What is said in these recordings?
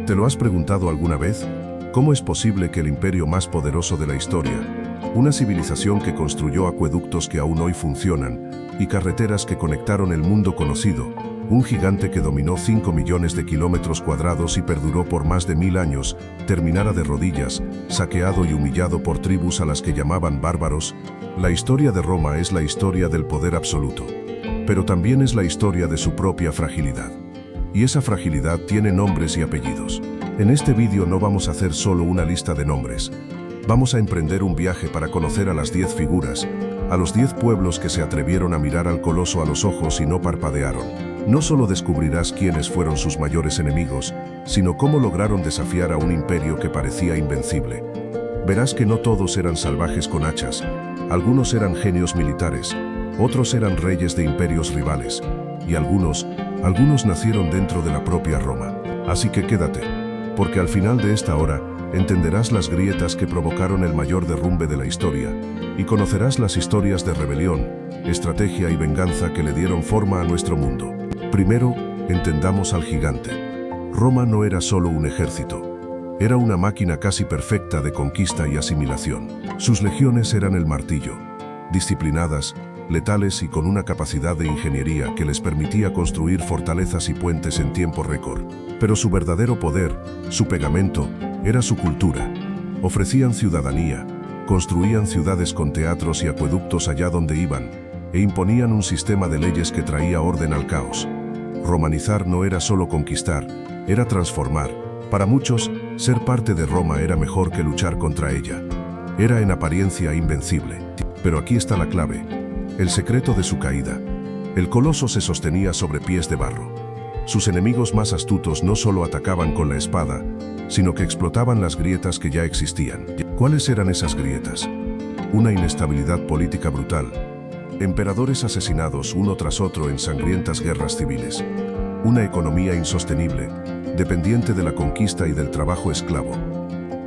¿Te lo has preguntado alguna vez? ¿Cómo es posible que el imperio más poderoso de la historia, una civilización que construyó acueductos que aún hoy funcionan y carreteras que conectaron el mundo conocido, un gigante que dominó 5 millones de kilómetros cuadrados y perduró por más de 1000 años, terminara de rodillas, saqueado y humillado por tribus a las que llamaban bárbaros? La historia de Roma es la historia del poder absoluto, pero también es la historia de su propia fragilidad. Y esa fragilidad tiene nombres y apellidos. En este vídeo no vamos a hacer solo una lista de nombres. Vamos a emprender un viaje para conocer a las 10 figuras, a los 10 pueblos que se atrevieron a mirar al coloso a los ojos y no parpadearon. No solo descubrirás quiénes fueron sus mayores enemigos, sino cómo lograron desafiar a un imperio que parecía invencible. Verás que no todos eran salvajes con hachas, algunos eran genios militares, otros eran reyes de imperios rivales, y algunos nacieron dentro de la propia Roma. Así que quédate, porque al final de esta hora entenderás las grietas que provocaron el mayor derrumbe de la historia y conocerás las historias de rebelión, estrategia y venganza que le dieron forma a nuestro mundo. Primero, entendamos al gigante. Roma no era solo un ejército, era una máquina casi perfecta de conquista y asimilación. Sus legiones eran el martillo, disciplinadas, letales y con una capacidad de ingeniería que les permitía construir fortalezas y puentes en tiempo récord. Pero su verdadero poder, su pegamento, era su cultura. Ofrecían ciudadanía, construían ciudades con teatros y acueductos allá donde iban, e imponían un sistema de leyes que traía orden al caos. Romanizar no era solo conquistar, era transformar. Para muchos, ser parte de Roma era mejor que luchar contra ella. Era en apariencia invencible. Pero aquí está la clave. El secreto de su caída. El coloso se sostenía sobre pies de barro. Sus enemigos más astutos no solo atacaban con la espada, sino que explotaban las grietas que ya existían. ¿Cuáles eran esas grietas? Una inestabilidad política brutal, emperadores asesinados uno tras otro en sangrientas guerras civiles, una economía insostenible, dependiente de la conquista y del trabajo esclavo,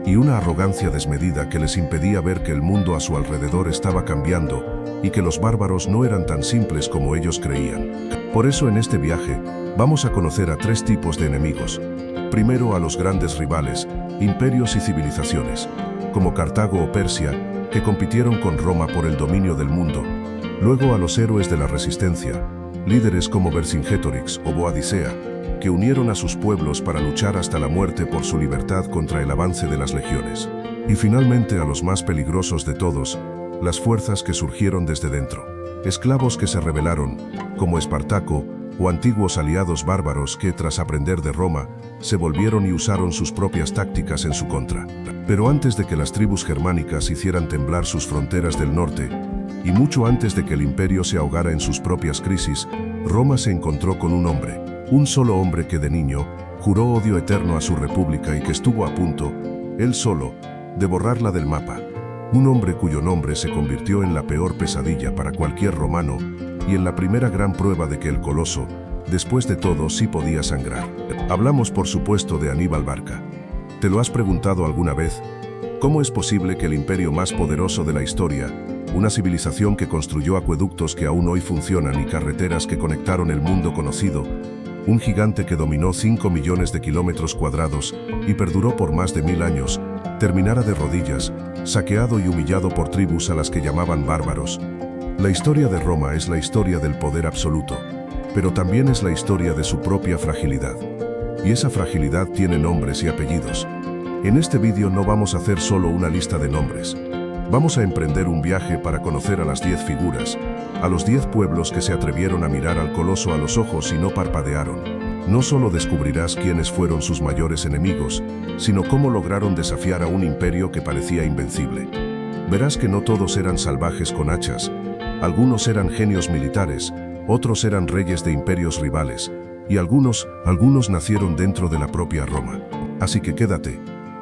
y una arrogancia desmedida que les impedía ver que el mundo a su alrededor estaba cambiando y que los bárbaros no eran tan simples como ellos creían. Por eso en este viaje vamos a conocer a 3 tipos de enemigos. Primero a los grandes rivales, imperios y civilizaciones, como Cartago o Persia, que compitieron con Roma por el dominio del mundo. Luego a los héroes de la resistencia, líderes como Vercingétorix o Boadicea, que unieron a sus pueblos para luchar hasta la muerte por su libertad contra el avance de las legiones. Y finalmente a los más peligrosos de todos, las fuerzas que surgieron desde dentro. Esclavos que se rebelaron, como Espartaco, o antiguos aliados bárbaros que, tras aprender de Roma, se volvieron y usaron sus propias tácticas en su contra. Pero antes de que las tribus germánicas hicieran temblar sus fronteras del norte, y mucho antes de que el imperio se ahogara en sus propias crisis, Roma se encontró con un hombre, un solo hombre que de niño juró odio eterno a su república y que estuvo a punto, él solo, de borrarla del mapa. Un hombre cuyo nombre se convirtió en la peor pesadilla para cualquier romano y en la primera gran prueba de que el coloso, después de todo, sí podía sangrar. Hablamos por supuesto de Aníbal Barca. ¿Te lo has preguntado alguna vez? ¿Cómo es posible que el imperio más poderoso de la historia, una civilización que construyó acueductos que aún hoy funcionan y carreteras que conectaron el mundo conocido, un gigante que dominó 5 millones de kilómetros cuadrados y perduró por más de 1000 años, terminara de rodillas, saqueado y humillado por tribus a las que llamaban bárbaros? La historia de Roma es la historia del poder absoluto, pero también es la historia de su propia fragilidad. Y esa fragilidad tiene nombres y apellidos. En este vídeo no vamos a hacer solo una lista de nombres. Vamos a emprender un viaje para conocer a las 10 figuras, a los 10 pueblos que se atrevieron a mirar al coloso a los ojos y no parpadearon. No solo descubrirás quiénes fueron sus mayores enemigos, sino cómo lograron desafiar a un imperio que parecía invencible. Verás que no todos eran salvajes con hachas, algunos eran genios militares, otros eran reyes de imperios rivales, y algunos nacieron dentro de la propia Roma. Así que quédate,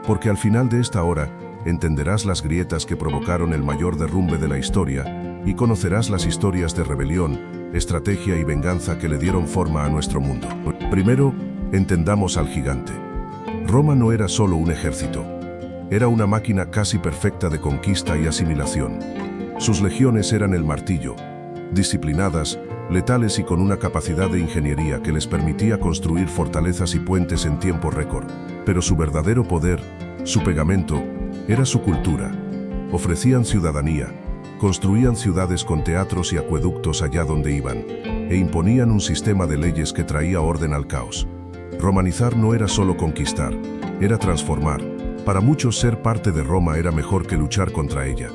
porque al final de esta hora entenderás las grietas que provocaron el mayor derrumbe de la historia y conocerás las historias de rebelión, estrategia y venganza que le dieron forma a nuestro mundo. Primero, entendamos al gigante. Roma no era solo un ejército, era una máquina casi perfecta de conquista y asimilación. Sus legiones eran el martillo, disciplinadas, letales y con una capacidad de ingeniería que les permitía construir fortalezas y puentes en tiempo récord. Pero su verdadero poder, su pegamento, era su cultura. Ofrecían ciudadanía, construían ciudades con teatros y acueductos allá donde iban, e imponían un sistema de leyes que traía orden al caos. Romanizar no era solo conquistar, era transformar. Para muchos ser parte de Roma era mejor que luchar contra ella.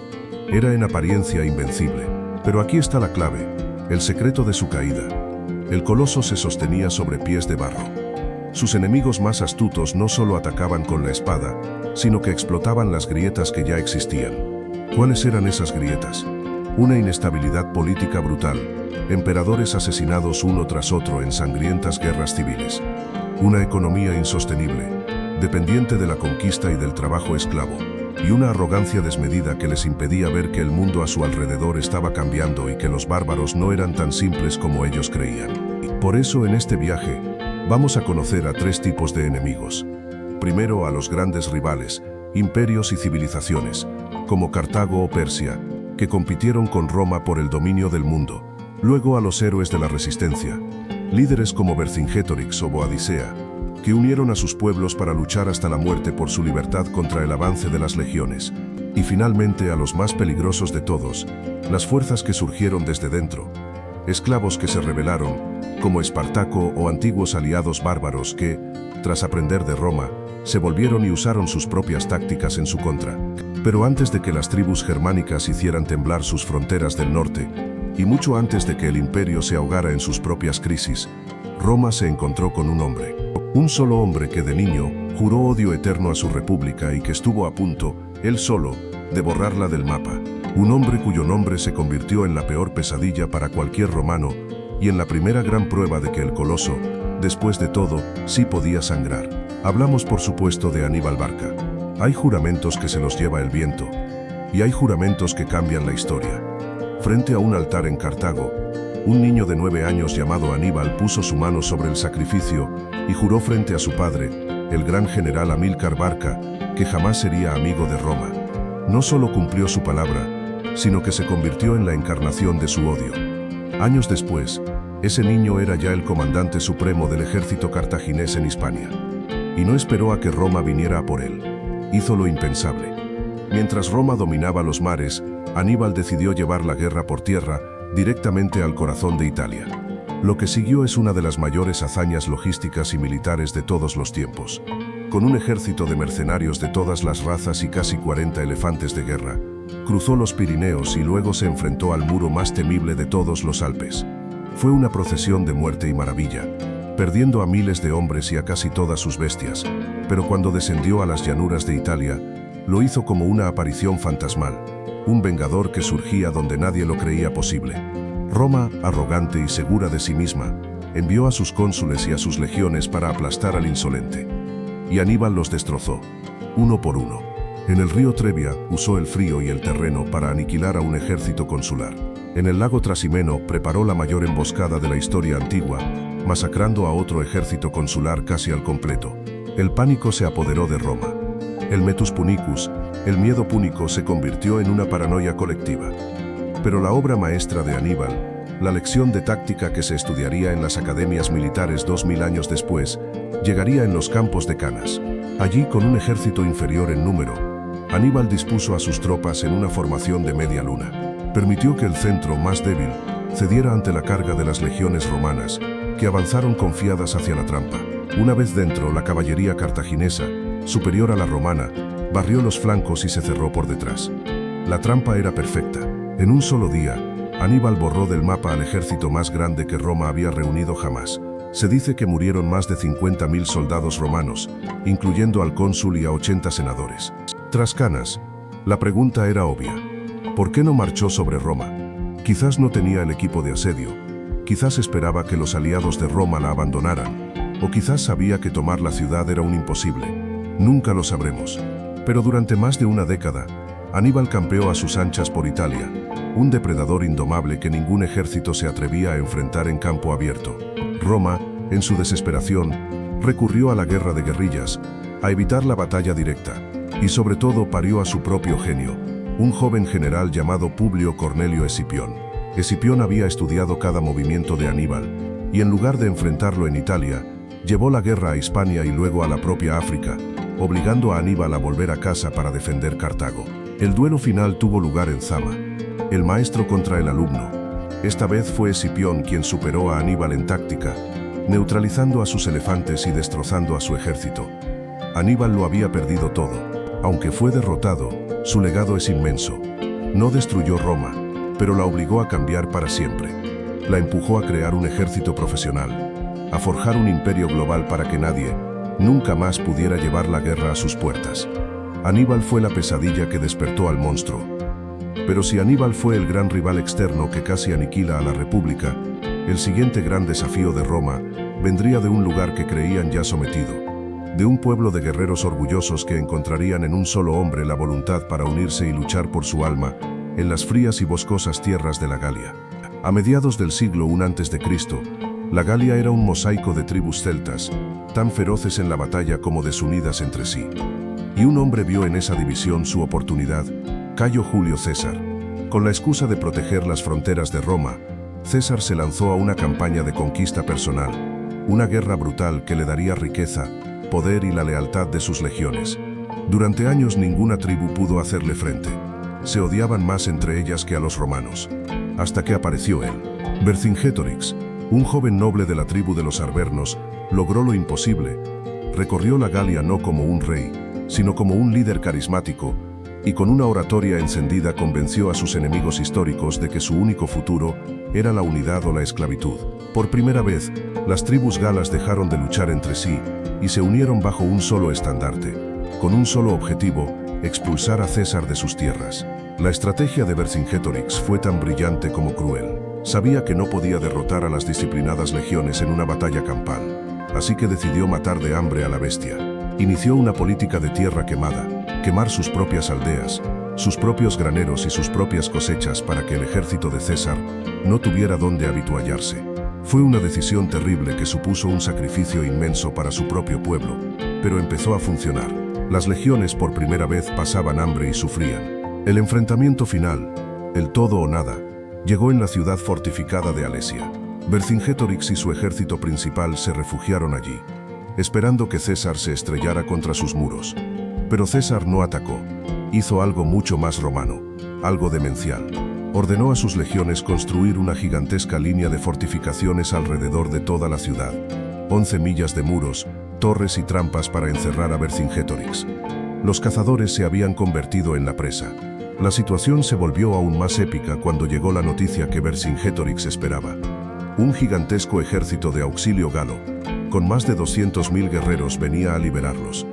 Era en apariencia invencible. Pero aquí está la clave, el secreto de su caída. El coloso se sostenía sobre pies de barro. Sus enemigos más astutos no solo atacaban con la espada, sino que explotaban las grietas que ya existían. ¿Cuáles eran esas grietas? Una inestabilidad política brutal, emperadores asesinados uno tras otro en sangrientas guerras civiles. Una economía insostenible, dependiente de la conquista y del trabajo esclavo, y una arrogancia desmedida que les impedía ver que el mundo a su alrededor estaba cambiando y que los bárbaros no eran tan simples como ellos creían. Por eso en este viaje, vamos a conocer a tres tipos de enemigos. Primero a los grandes rivales, imperios y civilizaciones, como Cartago o Persia, que compitieron con Roma por el dominio del mundo. Luego a los héroes de la resistencia, líderes como Vercingetorix o Boadicea, que unieron a sus pueblos para luchar hasta la muerte por su libertad contra el avance de las legiones. Y finalmente a los más peligrosos de todos, las fuerzas que surgieron desde dentro, esclavos que se rebelaron, como Espartaco o antiguos aliados bárbaros que, tras aprender de Roma, se volvieron y usaron sus propias tácticas en su contra. Pero antes de que las tribus germánicas hicieran temblar sus fronteras del norte, y mucho antes de que el imperio se ahogara en sus propias crisis, Roma se encontró con un hombre. Un solo hombre que de niño juró odio eterno a su república y que estuvo a punto, él solo, de borrarla del mapa. Un hombre cuyo nombre se convirtió en la peor pesadilla para cualquier romano y en la primera gran prueba de que el coloso, después de todo, sí podía sangrar. Hablamos por supuesto de Aníbal Barca. Hay juramentos que se los lleva el viento y hay juramentos que cambian la historia. Frente a un altar en Cartago, un niño de 9 años llamado Aníbal puso su mano sobre el sacrificio y juró frente a su padre, el gran general Amílcar Barca, que jamás sería amigo de Roma. No solo cumplió su palabra, sino que se convirtió en la encarnación de su odio. Años después, ese niño era ya el comandante supremo del ejército cartaginés en Hispania. Y no esperó a que Roma viniera a por él. Hizo lo impensable. Mientras Roma dominaba los mares, Aníbal decidió llevar la guerra por tierra directamente al corazón de Italia. Lo que siguió es una de las mayores hazañas logísticas y militares de todos los tiempos. Con un ejército de mercenarios de todas las razas y casi 40 elefantes de guerra, cruzó los Pirineos y luego se enfrentó al muro más temible de todos los Alpes. Fue una procesión de muerte y maravilla, perdiendo a miles de hombres y a casi todas sus bestias, pero cuando descendió a las llanuras de Italia, lo hizo como una aparición fantasmal, un vengador que surgía donde nadie lo creía posible. Roma, arrogante y segura de sí misma, envió a sus cónsules y a sus legiones para aplastar al insolente. Y Aníbal los destrozó, uno por uno. En el río Trebia usó el frío y el terreno para aniquilar a un ejército consular. En el lago Trasimeno preparó la mayor emboscada de la historia antigua, masacrando a otro ejército consular casi al completo. El pánico se apoderó de Roma. El metus punicus, el miedo púnico, se convirtió en una paranoia colectiva. Pero la obra maestra de Aníbal, la lección de táctica que se estudiaría en las academias militares 2000 años después, llegaría en los campos de Canas. Allí, con un ejército inferior en número, Aníbal dispuso a sus tropas en una formación de media luna. Permitió que el centro más débil cediera ante la carga de las legiones romanas, que avanzaron confiadas hacia la trampa. Una vez dentro, la caballería cartaginesa, superior a la romana, barrió los flancos y se cerró por detrás. La trampa era perfecta. En un solo día, Aníbal borró del mapa al ejército más grande que Roma había reunido jamás. Se dice que murieron más de 50.000 soldados romanos, incluyendo al cónsul y a 80 senadores. Tras Canas, la pregunta era obvia. ¿Por qué no marchó sobre Roma? Quizás no tenía el equipo de asedio, quizás esperaba que los aliados de Roma la abandonaran, o quizás sabía que tomar la ciudad era un imposible. Nunca lo sabremos. Pero durante más de una década, Aníbal campeó a sus anchas por Italia, un depredador indomable que ningún ejército se atrevía a enfrentar en campo abierto. Roma, en su desesperación, recurrió a la guerra de guerrillas, a evitar la batalla directa, y sobre todo parió a su propio genio, un joven general llamado Publio Cornelio Escipión. Escipión había estudiado cada movimiento de Aníbal, y en lugar de enfrentarlo en Italia, Llevó la guerra a Hispania y luego a la propia África, obligando a Aníbal a volver a casa para defender Cartago. El duelo final tuvo lugar en Zama, el maestro contra el alumno. Esta vez fue Escipión quien superó a Aníbal en táctica, neutralizando a sus elefantes y destrozando a su ejército. Aníbal lo había perdido todo. Aunque fue derrotado, su legado es inmenso. No destruyó Roma, pero la obligó a cambiar para siempre. La empujó a crear un ejército profesional, a forjar un imperio global para que nadie, nunca más pudiera llevar la guerra a sus puertas. Aníbal fue la pesadilla que despertó al monstruo. Pero si Aníbal fue el gran rival externo que casi aniquila a la República, el siguiente gran desafío de Roma vendría de un lugar que creían ya sometido, de un pueblo de guerreros orgullosos que encontrarían en un solo hombre la voluntad para unirse y luchar por su alma en las frías y boscosas tierras de la Galia. A mediados del siglo I a.C., la Galia era un mosaico de tribus celtas, tan feroces en la batalla como desunidas entre sí. Y un hombre vio en esa división su oportunidad, Cayo Julio César. Con la excusa de proteger las fronteras de Roma, César se lanzó a una campaña de conquista personal, una guerra brutal que le daría riqueza, poder y la lealtad de sus legiones. Durante años ninguna tribu pudo hacerle frente. Se odiaban más entre ellas que a los romanos. Hasta que apareció él. Vercingetorix, un joven noble de la tribu de los arvernos, logró lo imposible. Recorrió la Galia no como un rey, sino como un líder carismático, y con una oratoria encendida convenció a sus enemigos históricos de que su único futuro era la unidad o la esclavitud. Por primera vez, las tribus galas dejaron de luchar entre sí y se unieron bajo un solo estandarte, con un solo objetivo: expulsar a César de sus tierras. La estrategia de Vercingetorix fue tan brillante como cruel. Sabía que no podía derrotar a las disciplinadas legiones en una batalla campal, así que decidió matar de hambre a la bestia. Inició una política de tierra quemada, quemar sus propias aldeas, sus propios graneros y sus propias cosechas para que el ejército de César no tuviera dónde avituallarse. Fue una decisión terrible que supuso un sacrificio inmenso para su propio pueblo, pero empezó a funcionar. Las legiones por primera vez pasaban hambre y sufrían. El enfrentamiento final, el todo o nada, llegó en la ciudad fortificada de Alesia. Vercingetorix y su ejército principal se refugiaron allí, esperando que César se estrellara contra sus muros. Pero César no atacó. Hizo algo mucho más romano, algo demencial. Ordenó a sus legiones construir una gigantesca línea de fortificaciones alrededor de toda la ciudad. 11 millas de muros, torres y trampas para encerrar a Vercingetorix. Los cazadores se habían convertido en la presa. La situación se volvió aún más épica cuando llegó la noticia que Vercingetorix esperaba. Un gigantesco ejército de auxilio galo, con más de 200.000 guerreros, venía a liberarlos.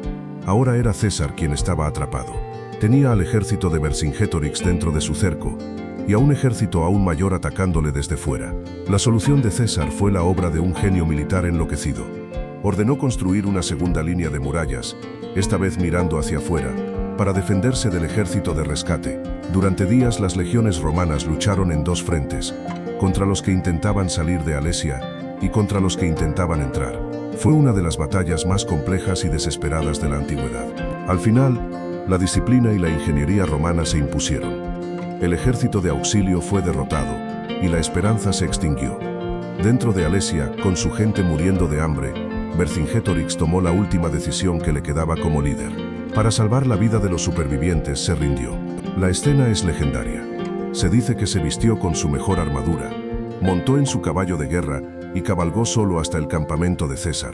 Ahora era César quien estaba atrapado. Tenía al ejército de Vercingetorix dentro de su cerco, y a un ejército aún mayor atacándole desde fuera. La solución de César fue la obra de un genio militar enloquecido. Ordenó construir una segunda línea de murallas, esta vez mirando hacia afuera, para defenderse del ejército de rescate. Durante días las legiones romanas lucharon en dos frentes, contra los que intentaban salir de Alesia y contra los que intentaban entrar. Fue una de las batallas más complejas y desesperadas de la antigüedad. Al final, la disciplina y la ingeniería romana se impusieron. El ejército de auxilio fue derrotado y la esperanza se extinguió. Dentro de Alesia, con su gente muriendo de hambre, Vercingetorix tomó la última decisión que le quedaba como líder. Para salvar la vida de los supervivientes se rindió. La escena es legendaria. Se dice que se vistió con su mejor armadura, montó en su caballo de guerra y cabalgó solo hasta el campamento de César.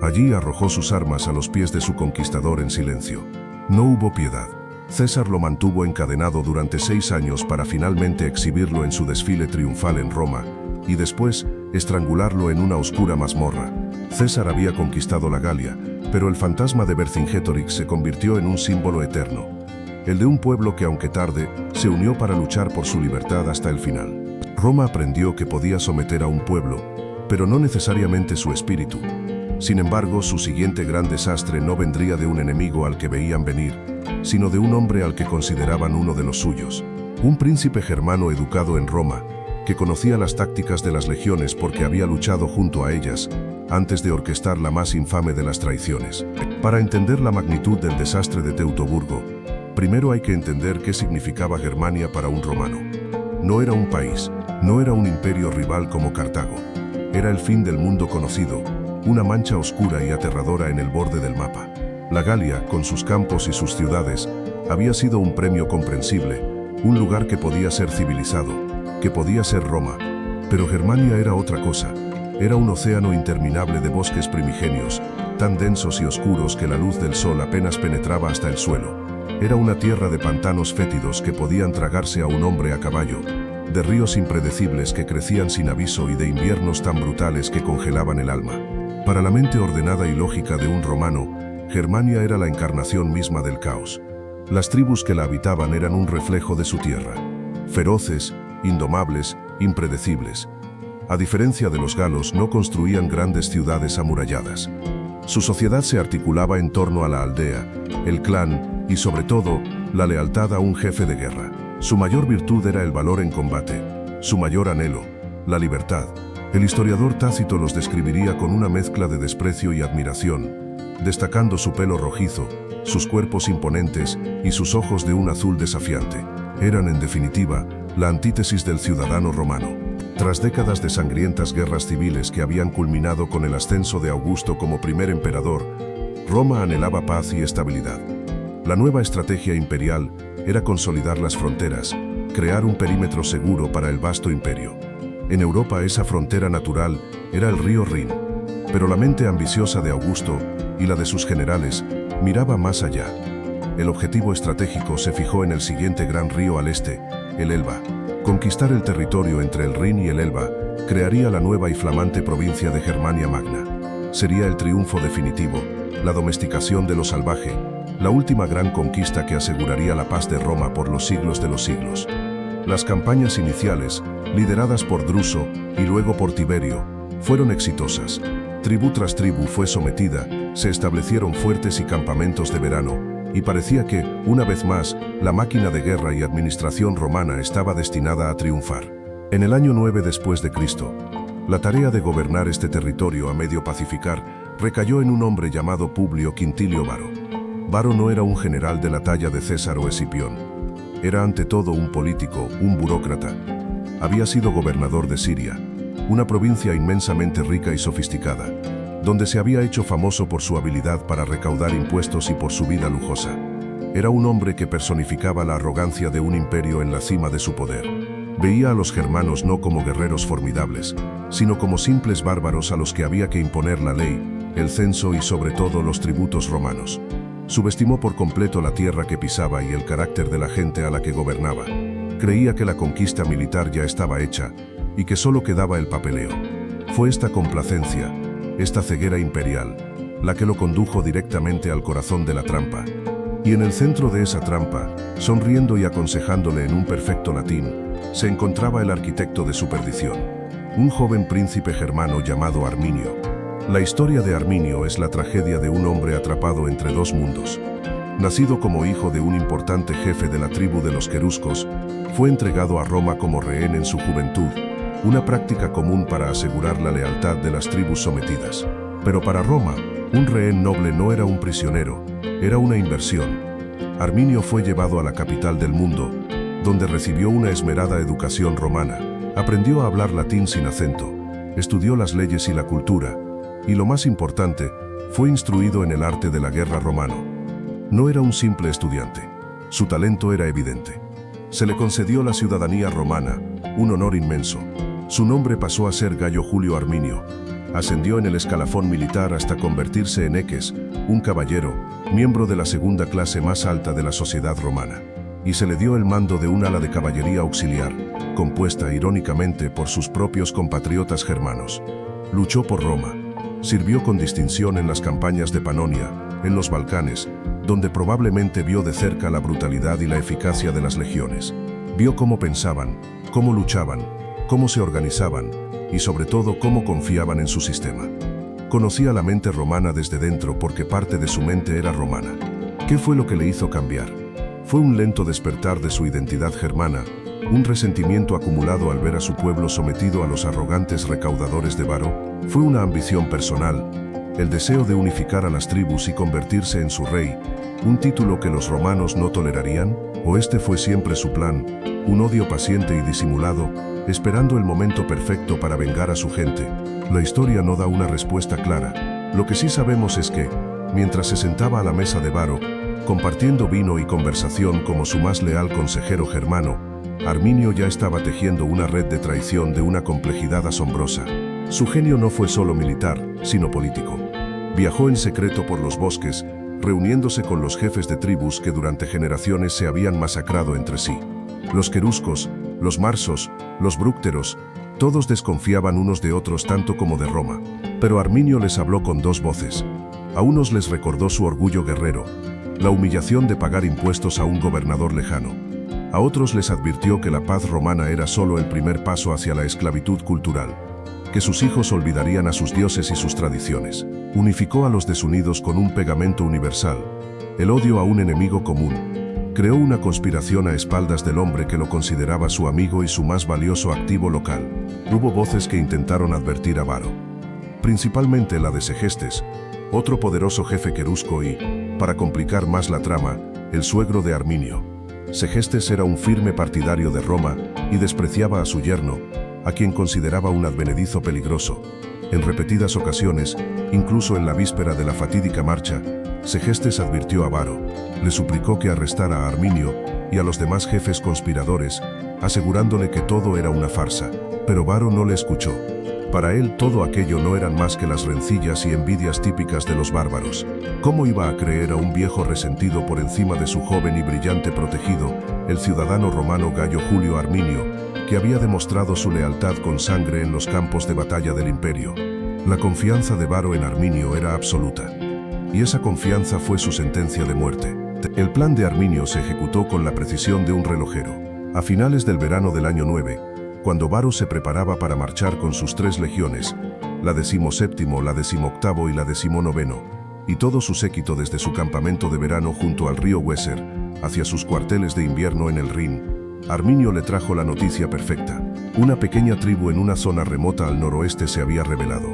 Allí arrojó sus armas a los pies de su conquistador en silencio. No hubo piedad. César lo mantuvo encadenado durante 6 años para finalmente exhibirlo en su desfile triunfal en Roma, y después estrangularlo en una oscura mazmorra. César había conquistado la Galia, pero el fantasma de Vercingetorix se convirtió en un símbolo eterno, el de un pueblo que, aunque tarde, se unió para luchar por su libertad hasta el final. Roma aprendió que podía someter a un pueblo, pero no necesariamente su espíritu. Sin embargo, su siguiente gran desastre no vendría de un enemigo al que veían venir, sino de un hombre al que consideraban uno de los suyos. Un príncipe germano educado en Roma, que conocía las tácticas de las legiones porque había luchado junto a ellas, antes de orquestar la más infame de las traiciones. Para entender la magnitud del desastre de Teutoburgo, primero hay que entender qué significaba Germania para un romano. No era un país, no era un imperio rival como Cartago. Era el fin del mundo conocido, una mancha oscura y aterradora en el borde del mapa. La Galia, con sus campos y sus ciudades, había sido un premio comprensible, un lugar que podía ser civilizado, que podía ser Roma. Pero Germania era otra cosa. Era un océano interminable de bosques primigenios, tan densos y oscuros que la luz del sol apenas penetraba hasta el suelo. Era una tierra de pantanos fétidos que podían tragarse a un hombre a caballo, de ríos impredecibles que crecían sin aviso y de inviernos tan brutales que congelaban el alma. Para la mente ordenada y lógica de un romano, Germania era la encarnación misma del caos. Las tribus que la habitaban eran un reflejo de su tierra, feroces, indomables, impredecibles. A diferencia de los galos, no construían grandes ciudades amuralladas. Su sociedad se articulaba en torno a la aldea, el clan y, sobre todo, la lealtad a un jefe de guerra. Su mayor virtud era el valor en combate, su mayor anhelo, la libertad. El historiador Tácito los describiría con una mezcla de desprecio y admiración, destacando su pelo rojizo, sus cuerpos imponentes y sus ojos de un azul desafiante. Eran, en definitiva, la antítesis del ciudadano romano. Tras décadas de sangrientas guerras civiles que habían culminado con el ascenso de Augusto como primer emperador, Roma anhelaba paz y estabilidad. La nueva estrategia imperial era consolidar las fronteras, crear un perímetro seguro para el vasto imperio. En Europa esa frontera natural era el río Rin, pero la mente ambiciosa de Augusto y la de sus generales miraba más allá. El objetivo estratégico se fijó en el siguiente gran río al este, el Elba. Conquistar el territorio entre el Rin y el Elba crearía la nueva y flamante provincia de Germania Magna. Sería el triunfo definitivo, la domesticación de lo salvaje, la última gran conquista que aseguraría la paz de Roma por los siglos de los siglos. Las campañas iniciales, lideradas por Druso y luego por Tiberio, fueron exitosas. Tribu tras tribu fue sometida, se establecieron fuertes y campamentos de verano, y parecía que, una vez más, la máquina de guerra y administración romana estaba destinada a triunfar. En el año 9 después de Cristo, la tarea de gobernar este territorio a medio pacificar recayó en un hombre llamado Publio Quintilio Varo. Varo no era un general de la talla de César o Escipión. Era ante todo un político, un burócrata. Había sido gobernador de Siria, una provincia inmensamente rica y sofisticada, donde se había hecho famoso por su habilidad para recaudar impuestos y por su vida lujosa. Era un hombre que personificaba la arrogancia de un imperio en la cima de su poder. Veía a los germanos no como guerreros formidables, sino como simples bárbaros a los que había que imponer la ley, el censo y sobre todo los tributos romanos. Subestimó por completo la tierra que pisaba y el carácter de la gente a la que gobernaba. Creía que la conquista militar ya estaba hecha y que solo quedaba el papeleo. Fue esta complacencia, esta ceguera imperial, la que lo condujo directamente al corazón de la trampa. Y en el centro de esa trampa, sonriendo y aconsejándole en un perfecto latín, se encontraba el arquitecto de su perdición, un joven príncipe germano llamado Arminio. La historia de Arminio es la tragedia de un hombre atrapado entre dos mundos. Nacido como hijo de un importante jefe de la tribu de los queruscos, fue entregado a Roma como rehén en su juventud, una práctica común para asegurar la lealtad de las tribus sometidas. Pero para Roma, un rehén noble no era un prisionero, era una inversión. Arminio fue llevado a la capital del mundo, donde recibió una esmerada educación romana, aprendió a hablar latín sin acento, estudió las leyes y la cultura, y lo más importante, fue instruido en el arte de la guerra romano. No era un simple estudiante, su talento era evidente. Se le concedió la ciudadanía romana, un honor inmenso. Su nombre pasó a ser Gayo Julio Arminio. Ascendió en el escalafón militar hasta convertirse en eques, un caballero, miembro de la segunda clase más alta de la sociedad romana. Y se le dio el mando de un ala de caballería auxiliar, compuesta irónicamente por sus propios compatriotas germanos. Luchó por Roma. Sirvió con distinción en las campañas de Panonia, en los Balcanes, donde probablemente vio de cerca la brutalidad y la eficacia de las legiones. Vio cómo pensaban, cómo luchaban, cómo se organizaban y sobre todo cómo confiaban en su sistema. Conocía la mente romana desde dentro porque parte de su mente era romana. ¿Qué fue lo que le hizo cambiar? Fue un lento despertar de su identidad germana, un resentimiento acumulado al ver a su pueblo sometido a los arrogantes recaudadores de Varo. Fue una ambición personal, el deseo de unificar a las tribus y convertirse en su rey, un título que los romanos no tolerarían, o este fue siempre su plan, un odio paciente y disimulado, esperando el momento perfecto para vengar a su gente. La historia no da una respuesta clara. Lo que sí sabemos es que, mientras se sentaba a la mesa de Varo, compartiendo vino y conversación como su más leal consejero germano, Arminio ya estaba tejiendo una red de traición de una complejidad asombrosa. Su genio no fue solo militar, sino político. Viajó en secreto por los bosques, reuniéndose con los jefes de tribus que durante generaciones se habían masacrado entre sí. Los queruscos, los marsos, los brúcteros, todos desconfiaban unos de otros tanto como de Roma. Pero Arminio les habló con dos voces. A unos les recordó su orgullo guerrero, la humillación de pagar impuestos a un gobernador lejano. A otros les advirtió que la paz romana era solo el primer paso hacia la esclavitud cultural, que sus hijos olvidarían a sus dioses y sus tradiciones. Unificó a los desunidos con un pegamento universal, el odio a un enemigo común. Creó una conspiración a espaldas del hombre que lo consideraba su amigo y su más valioso activo local. Hubo voces que intentaron advertir a Varo, principalmente la de Segestes, otro poderoso jefe querusco y, para complicar más la trama, el suegro de Arminio. Segestes era un firme partidario de Roma y despreciaba a su yerno, a quien consideraba un advenedizo peligroso. En repetidas ocasiones, incluso en la víspera de la fatídica marcha, Segestes advirtió a Varo, le suplicó que arrestara a Arminio y a los demás jefes conspiradores, asegurándole que todo era una farsa. Pero Varo no le escuchó. Para él todo aquello no eran más que las rencillas y envidias típicas de los bárbaros. ¿Cómo iba a creer a un viejo resentido por encima de su joven y brillante protegido, el ciudadano romano Gayo Julio Arminio, que había demostrado su lealtad con sangre en los campos de batalla del imperio? La confianza de Varo en Arminio era absoluta. Y esa confianza fue su sentencia de muerte. El plan de Arminio se ejecutó con la precisión de un relojero. A finales del verano del año 9, cuando Varo se preparaba para marchar con sus 3 legiones, la 17ª, la 18ª y la 19ª, y todo su séquito desde su campamento de verano junto al río Weser, hacia sus cuarteles de invierno en el Rin, Arminio le trajo la noticia perfecta. Una pequeña tribu en una zona remota al noroeste se había rebelado.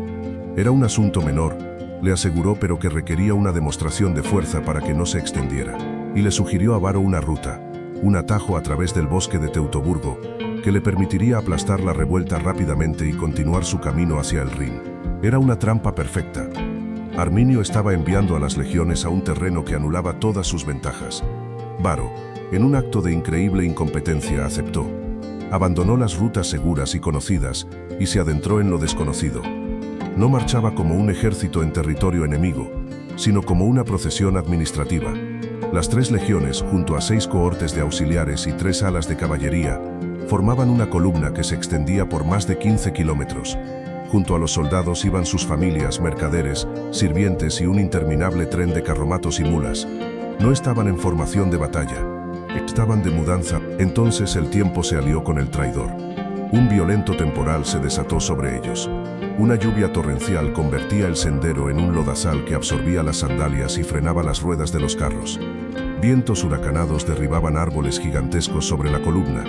Era un asunto menor, le aseguró, pero que requería una demostración de fuerza para que no se extendiera. Y le sugirió a Varo una ruta, un atajo a través del bosque de Teutoburgo, que le permitiría aplastar la revuelta rápidamente y continuar su camino hacia el Rin. Era una trampa perfecta. Arminio estaba enviando a las legiones a un terreno que anulaba todas sus ventajas. Varo, en un acto de increíble incompetencia, aceptó. Abandonó las rutas seguras y conocidas y se adentró en lo desconocido. No marchaba como un ejército en territorio enemigo, sino como una procesión administrativa. Las 3 legiones, junto a 6 cohortes de auxiliares y 3 alas de caballería, formaban una columna que se extendía por más de 15 kilómetros. Junto a los soldados iban sus familias, mercaderes, sirvientes y un interminable tren de carromatos y mulas. No estaban en formación de batalla, estaban de mudanza. Entonces el tiempo se alió con el traidor. Un violento temporal se desató sobre ellos. Una lluvia torrencial convertía el sendero en un lodazal que absorbía las sandalias y frenaba las ruedas de los carros. Vientos huracanados derribaban árboles gigantescos sobre la columna,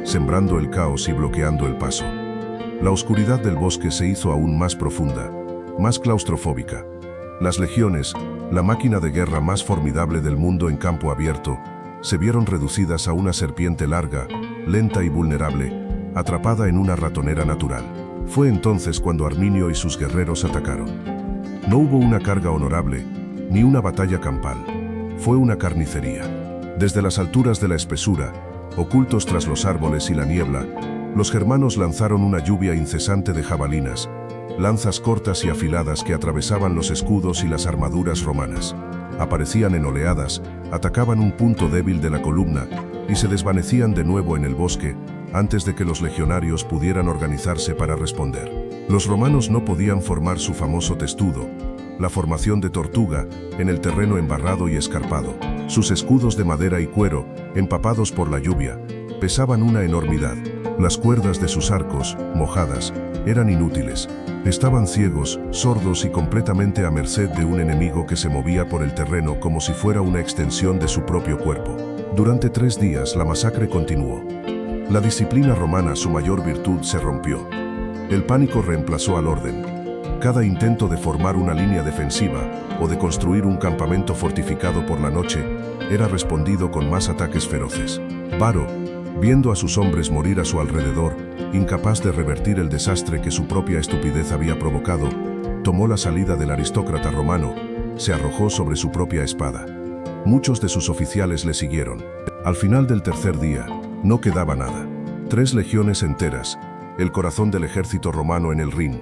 sembrando el caos y bloqueando el paso. La oscuridad del bosque se hizo aún más profunda, más claustrofóbica. Las legiones, la máquina de guerra más formidable del mundo en campo abierto, se vieron reducidas a una serpiente larga, lenta y vulnerable, atrapada en una ratonera natural. Fue entonces cuando Arminio y sus guerreros atacaron. No hubo una carga honorable, ni una batalla campal. Fue una carnicería. Desde las alturas de la espesura, ocultos tras los árboles y la niebla, los germanos lanzaron una lluvia incesante de jabalinas, lanzas cortas y afiladas que atravesaban los escudos y las armaduras romanas. Aparecían en oleadas, atacaban un punto débil de la columna y se desvanecían de nuevo en el bosque antes de que los legionarios pudieran organizarse para responder. Los romanos no podían formar su famoso testudo, la formación de tortuga, en el terreno embarrado y escarpado. Sus escudos de madera y cuero, empapados por la lluvia, pesaban una enormidad. Las cuerdas de sus arcos, mojadas, eran inútiles. Estaban ciegos, sordos y completamente a merced de un enemigo que se movía por el terreno como si fuera una extensión de su propio cuerpo. Durante 3 días la masacre continuó. La disciplina romana, su mayor virtud, se rompió. El pánico reemplazó al orden. Cada intento de formar una línea defensiva o de construir un campamento fortificado por la noche era respondido con más ataques feroces. Varo, Viendo a sus hombres morir a su alrededor, incapaz de revertir el desastre que su propia estupidez había provocado, tomó la salida del aristócrata romano, se arrojó sobre su propia espada. Muchos de sus oficiales le siguieron. Al final del tercer día, no quedaba nada. 3 legiones enteras, el corazón del ejército romano en el Rin,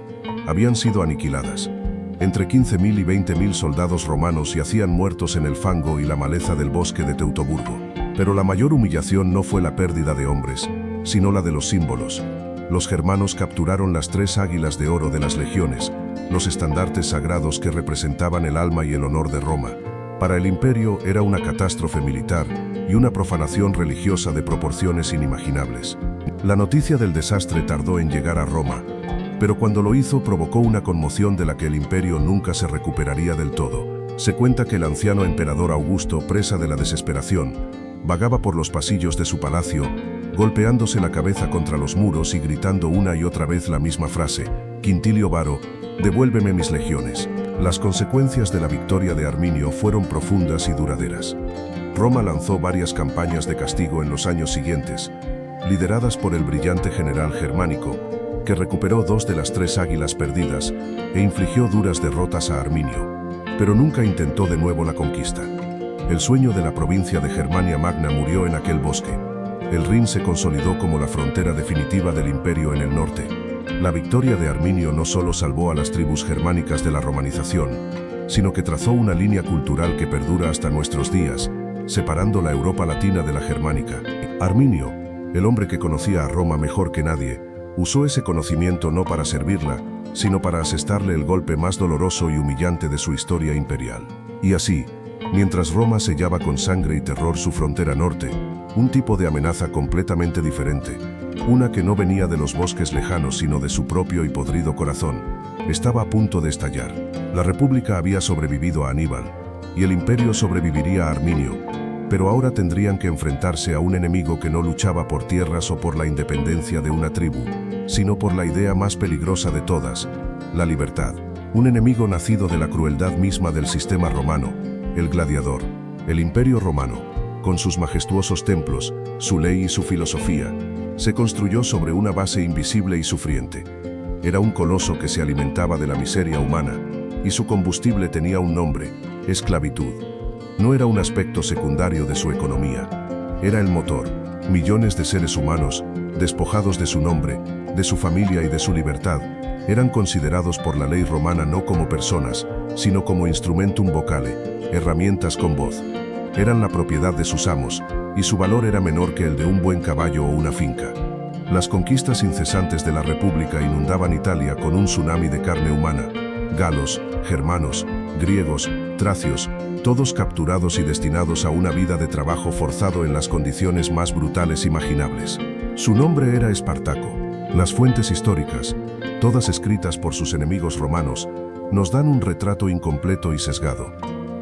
habían sido aniquiladas. Entre 15.000 y 20.000 soldados romanos yacían muertos en el fango y la maleza del bosque de Teutoburgo. Pero la mayor humillación no fue la pérdida de hombres, sino la de los símbolos. Los germanos capturaron las 3 águilas de oro de las legiones, los estandartes sagrados que representaban el alma y el honor de Roma. Para el imperio era una catástrofe militar y una profanación religiosa de proporciones inimaginables. La noticia del desastre tardó en llegar a Roma, pero cuando lo hizo provocó una conmoción de la que el imperio nunca se recuperaría del todo. Se cuenta que el anciano emperador Augusto, presa de la desesperación, vagaba por los pasillos de su palacio, golpeándose la cabeza contra los muros y gritando una y otra vez la misma frase: Quintilio Varo, devuélveme mis legiones. Las consecuencias de la victoria de Arminio fueron profundas y duraderas. Roma lanzó varias campañas de castigo en los años siguientes, lideradas por el brillante general germánico, que recuperó 2 de las 3 águilas perdidas e infligió duras derrotas a Arminio. Pero nunca intentó de nuevo la conquista. El sueño de la provincia de Germania Magna murió en aquel bosque. El Rin se consolidó como la frontera definitiva del imperio en el norte. La victoria de Arminio no solo salvó a las tribus germánicas de la romanización, sino que trazó una línea cultural que perdura hasta nuestros días, separando la Europa latina de la germánica. Arminio, el hombre que conocía a Roma mejor que nadie, usó ese conocimiento no para servirla, sino para asestarle el golpe más doloroso y humillante de su historia imperial. Y así, mientras Roma sellaba con sangre y terror su frontera norte, un tipo de amenaza completamente diferente, una que no venía de los bosques lejanos sino de su propio y podrido corazón, estaba a punto de estallar. La República había sobrevivido a Aníbal, y el imperio sobreviviría a Arminio, pero ahora tendrían que enfrentarse a un enemigo que no luchaba por tierras o por la independencia de una tribu, sino por la idea más peligrosa de todas, la libertad. Un enemigo nacido de la crueldad misma del sistema romano, el gladiador. El imperio romano, con sus majestuosos templos, su ley y su filosofía, se construyó sobre una base invisible y sufriente. Era un coloso que se alimentaba de la miseria humana, y su combustible tenía un nombre: esclavitud. No era un aspecto secundario de su economía, era el motor. Millones de seres humanos, despojados de su nombre, de su familia y de su libertad, eran considerados por la ley romana no como personas, sino como instrumentum vocale, herramientas con voz. Eran la propiedad de sus amos, y su valor era menor que el de un buen caballo o una finca. Las conquistas incesantes de la República inundaban Italia con un tsunami de carne humana. Galos, germanos, griegos, tracios, todos capturados y destinados a una vida de trabajo forzado en las condiciones más brutales imaginables. Su nombre era Espartaco. Las fuentes históricas, todas escritas por sus enemigos romanos, nos dan un retrato incompleto y sesgado.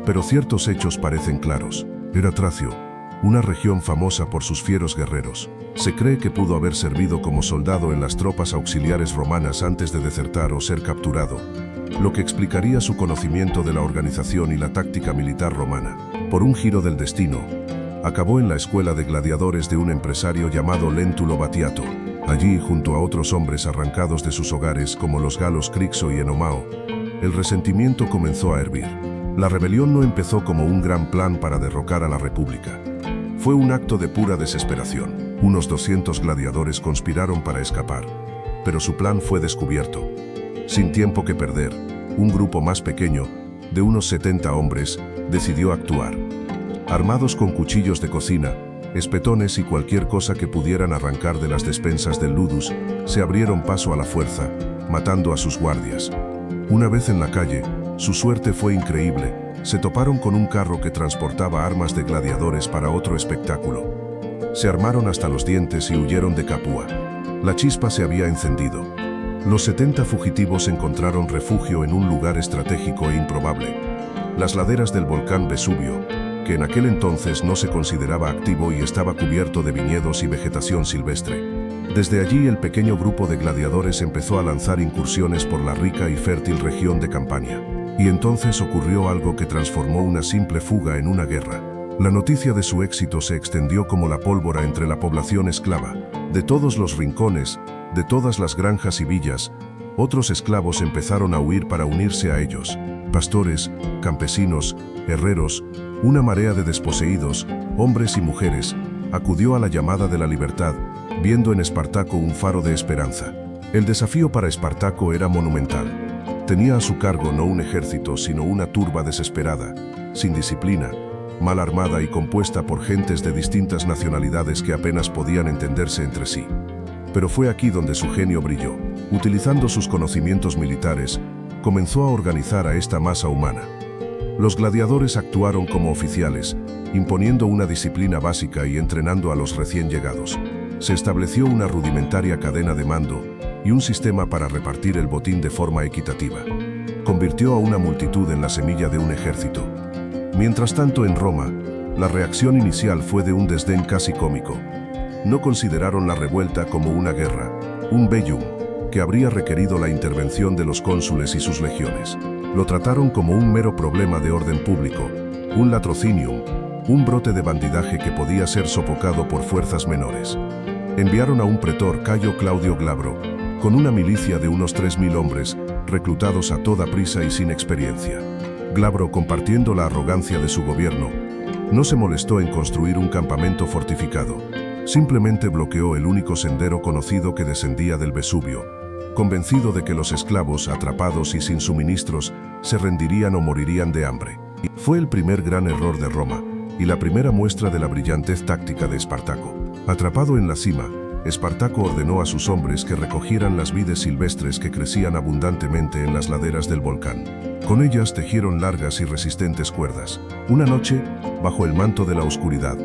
Pero ciertos hechos parecen claros. Era Tracio, una región famosa por sus fieros guerreros. Se cree que pudo haber servido como soldado en las tropas auxiliares romanas antes de desertar o ser capturado, lo que explicaría su conocimiento de la organización y la táctica militar romana. Por un giro del destino, acabó en la escuela de gladiadores de un empresario llamado Lentulo Batiato. Allí, junto a otros hombres arrancados de sus hogares como los galos Crixo y Enomao, el resentimiento comenzó a hervir. La rebelión no empezó como un gran plan para derrocar a la República. Fue un acto de pura desesperación. Unos 200 gladiadores conspiraron para escapar, pero su plan fue descubierto. Sin tiempo que perder, un grupo más pequeño, de unos 70 hombres, decidió actuar. Armados con cuchillos de cocina, espetones y cualquier cosa que pudieran arrancar de las despensas del ludus, se abrieron paso a la fuerza, matando a sus guardias. Una vez en la calle, su suerte fue increíble. Se toparon con un carro que transportaba armas de gladiadores para otro espectáculo. Se armaron hasta los dientes y huyeron de Capua. La chispa se había encendido. Los 70 fugitivos encontraron refugio en un lugar estratégico e improbable: las laderas del volcán Vesubio, que en aquel entonces no se consideraba activo y estaba cubierto de viñedos y vegetación silvestre. Desde allí el pequeño grupo de gladiadores empezó a lanzar incursiones por la rica y fértil región de Campania. Y entonces ocurrió algo que transformó una simple fuga en una guerra. La noticia de su éxito se extendió como la pólvora entre la población esclava. De todos los rincones, de todas las granjas y villas, otros esclavos empezaron a huir para unirse a ellos. Pastores, campesinos, herreros, una marea de desposeídos, hombres y mujeres, acudió a la llamada de la libertad, viendo en Espartaco un faro de esperanza. El desafío para Espartaco era monumental. Tenía a su cargo no un ejército, sino una turba desesperada, sin disciplina, mal armada y compuesta por gentes de distintas nacionalidades que apenas podían entenderse entre sí. Pero fue aquí donde su genio brilló. Utilizando sus conocimientos militares, comenzó a organizar a esta masa humana. Los gladiadores actuaron como oficiales, imponiendo una disciplina básica y entrenando a los recién llegados. Se estableció una rudimentaria cadena de mando y un sistema para repartir el botín de forma equitativa. Convirtió a una multitud en la semilla de un ejército. Mientras tanto, en Roma, la reacción inicial fue de un desdén casi cómico. No consideraron la revuelta como una guerra, un bellum, que habría requerido la intervención de los cónsules y sus legiones. Lo trataron como un mero problema de orden público, un latrocinium, un brote de bandidaje que podía ser sofocado por fuerzas menores. Enviaron a un pretor, Cayo Claudio Glabro, con una milicia de unos 3.000 hombres, reclutados a toda prisa y sin experiencia. Glabro, compartiendo la arrogancia de su gobierno, no se molestó en construir un campamento fortificado. Simplemente bloqueó el único sendero conocido que descendía del Vesubio, convencido de que los esclavos, atrapados y sin suministros, se rendirían o morirían de hambre. Fue el primer gran error de Roma, y la primera muestra de la brillantez táctica de Espartaco. Atrapado en la cima, Espartaco ordenó a sus hombres que recogieran las vides silvestres que crecían abundantemente en las laderas del volcán. Con ellas tejieron largas y resistentes cuerdas. Una noche, bajo el manto de la oscuridad,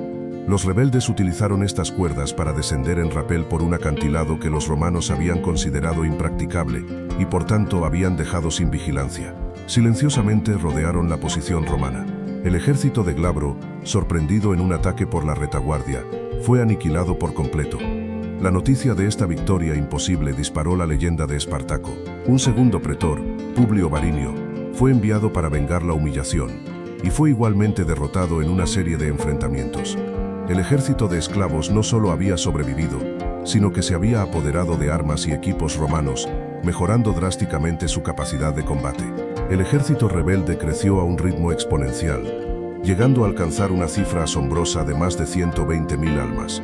los rebeldes utilizaron estas cuerdas para descender en rapel por un acantilado que los romanos habían considerado impracticable y por tanto habían dejado sin vigilancia. Silenciosamente rodearon la posición romana. El ejército de Glabro, sorprendido en un ataque por la retaguardia, fue aniquilado por completo. La noticia de esta victoria imposible disparó la leyenda de Espartaco. Un segundo pretor, Publio Varinio, fue enviado para vengar la humillación, y fue igualmente derrotado en una serie de enfrentamientos. El ejército de esclavos no solo había sobrevivido, sino que se había apoderado de armas y equipos romanos, mejorando drásticamente su capacidad de combate. El ejército rebelde creció a un ritmo exponencial, llegando a alcanzar una cifra asombrosa de más de 120.000 almas.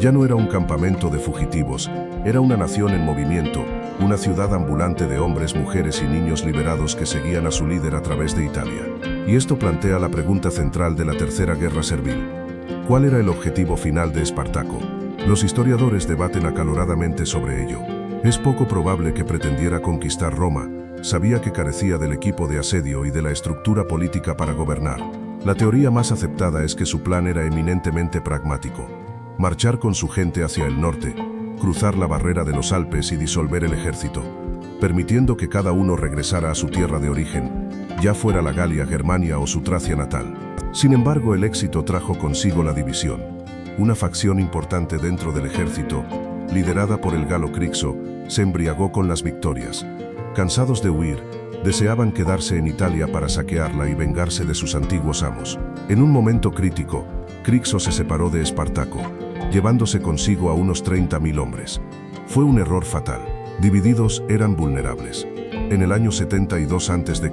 Ya no era un campamento de fugitivos, era una nación en movimiento, una ciudad ambulante de hombres, mujeres y niños liberados que seguían a su líder a través de Italia. Y esto plantea la pregunta central de la Tercera Guerra Servil. ¿Cuál era el objetivo final de Espartaco? Los historiadores debaten acaloradamente sobre ello. Es poco probable que pretendiera conquistar Roma. Sabía que carecía del equipo de asedio y de la estructura política para gobernar. La teoría más aceptada es que su plan era eminentemente pragmático. Marchar con su gente hacia el norte, cruzar la barrera de los Alpes y disolver el ejército, permitiendo que cada uno regresara a su tierra de origen, ya fuera la Galia, Germania o su Tracia natal. Sin embargo, el éxito trajo consigo la división. Una facción importante dentro del ejército, liderada por el galo Crixo, se embriagó con las victorias. Cansados de huir, deseaban quedarse en Italia para saquearla y vengarse de sus antiguos amos. En un momento crítico, Crixo se separó de Espartaco, llevándose consigo a unos 30.000 hombres. Fue un error fatal. Divididos, eran vulnerables. En el año 72 a.C.,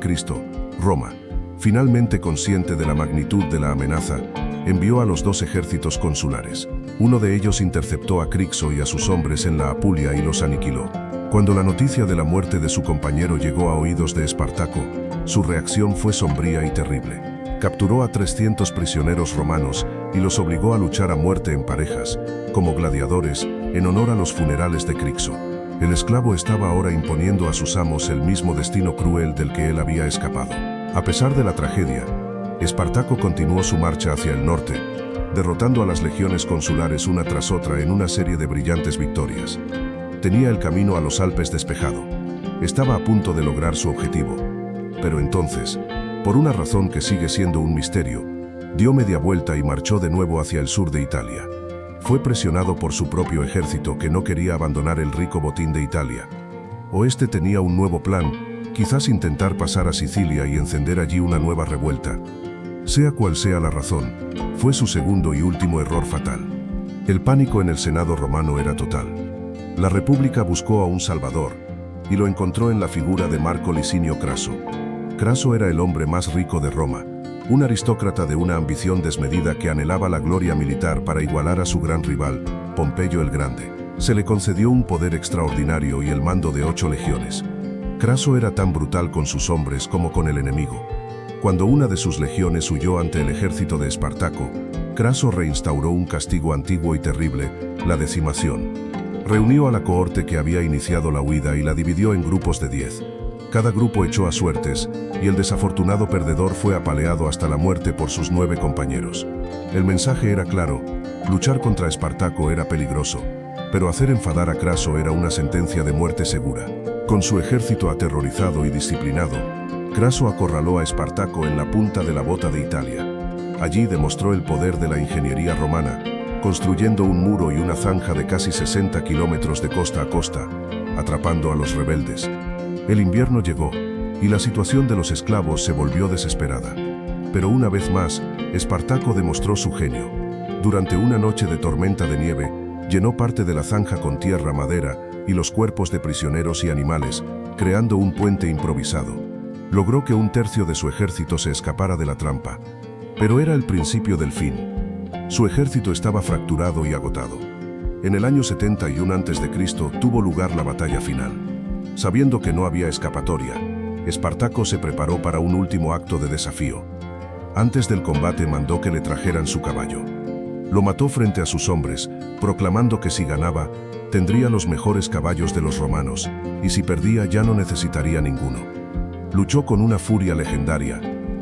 Roma, finalmente consciente de la magnitud de la amenaza, envió a los dos ejércitos consulares. Uno de ellos interceptó a Crixo y a sus hombres en la Apulia y los aniquiló. Cuando la noticia de la muerte de su compañero llegó a oídos de Espartaco, su reacción fue sombría y terrible. Capturó a 300 prisioneros romanos y los obligó a luchar a muerte en parejas, como gladiadores, en honor a los funerales de Crixo. El esclavo estaba ahora imponiendo a sus amos el mismo destino cruel del que él había escapado. A pesar de la tragedia, Espartaco continuó su marcha hacia el norte, derrotando a las legiones consulares una tras otra en una serie de brillantes victorias. Tenía el camino a los Alpes despejado. Estaba a punto de lograr su objetivo. Pero entonces, por una razón que sigue siendo un misterio, dio media vuelta y marchó de nuevo hacia el sur de Italia. Fue presionado por su propio ejército que no quería abandonar el rico botín de Italia. O este tenía un nuevo plan, quizás intentar pasar a Sicilia y encender allí una nueva revuelta. Sea cual sea la razón, fue su segundo y último error fatal. El pánico en el Senado romano era total. La República buscó a un salvador, y lo encontró en la figura de Marco Licinio Craso. Craso era el hombre más rico de Roma, un aristócrata de una ambición desmedida que anhelaba la gloria militar para igualar a su gran rival, Pompeyo el Grande. Se le concedió un poder extraordinario y el mando de 8 legiones. Craso era tan brutal con sus hombres como con el enemigo. Cuando una de sus legiones huyó ante el ejército de Espartaco, Craso reinstauró un castigo antiguo y terrible, la decimación. Reunió a la cohorte que había iniciado la huida y la dividió en grupos de 10. Cada grupo echó a suertes, y el desafortunado perdedor fue apaleado hasta la muerte por sus 9 compañeros. El mensaje era claro: luchar contra Espartaco era peligroso, pero hacer enfadar a Craso era una sentencia de muerte segura. Con su ejército aterrorizado y disciplinado, Craso acorraló a Espartaco en la punta de la bota de Italia. Allí demostró el poder de la ingeniería romana, construyendo un muro y una zanja de casi 60 kilómetros de costa a costa, atrapando a los rebeldes. El invierno llegó, y la situación de los esclavos se volvió desesperada. Pero una vez más, Espartaco demostró su genio. Durante una noche de tormenta de nieve, llenó parte de la zanja con tierra, madera y los cuerpos de prisioneros y animales, creando un puente improvisado. Logró que un tercio de su ejército se escapara de la trampa. Pero era el principio del fin. Su ejército estaba fracturado y agotado. En el año 71 a.C. tuvo lugar la batalla final. Sabiendo que no había escapatoria, Espartaco se preparó para un último acto de desafío. Antes del combate mandó que le trajeran su caballo. Lo mató frente a sus hombres, proclamando que si ganaba, tendría los mejores caballos de los romanos, y si perdía ya no necesitaría ninguno. Luchó con una furia legendaria,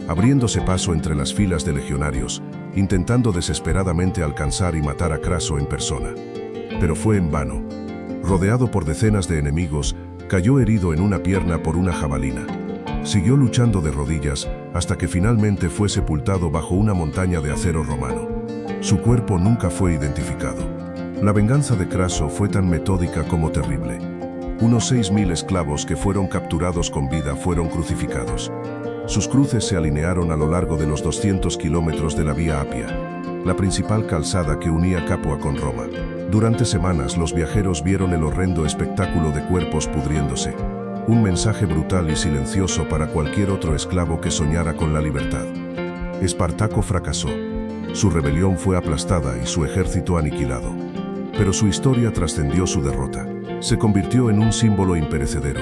abriéndose paso entre las filas de legionarios, intentando desesperadamente alcanzar y matar a Craso en persona. Pero fue en vano. Rodeado por decenas de enemigos, cayó herido en una pierna por una jabalina. Siguió luchando de rodillas hasta que finalmente fue sepultado bajo una montaña de acero romano. Su cuerpo nunca fue identificado. La venganza de Craso fue tan metódica como terrible. Unos 6.000 esclavos que fueron capturados con vida fueron crucificados. Sus cruces se alinearon a lo largo de los 200 kilómetros de la Vía Apia, la principal calzada que unía Capua con Roma. Durante semanas los viajeros vieron el horrendo espectáculo de cuerpos pudriéndose, un mensaje brutal y silencioso para cualquier otro esclavo que soñara con la libertad. Espartaco fracasó. Su rebelión fue aplastada y su ejército aniquilado. Pero su historia trascendió su derrota. Se convirtió en un símbolo imperecedero.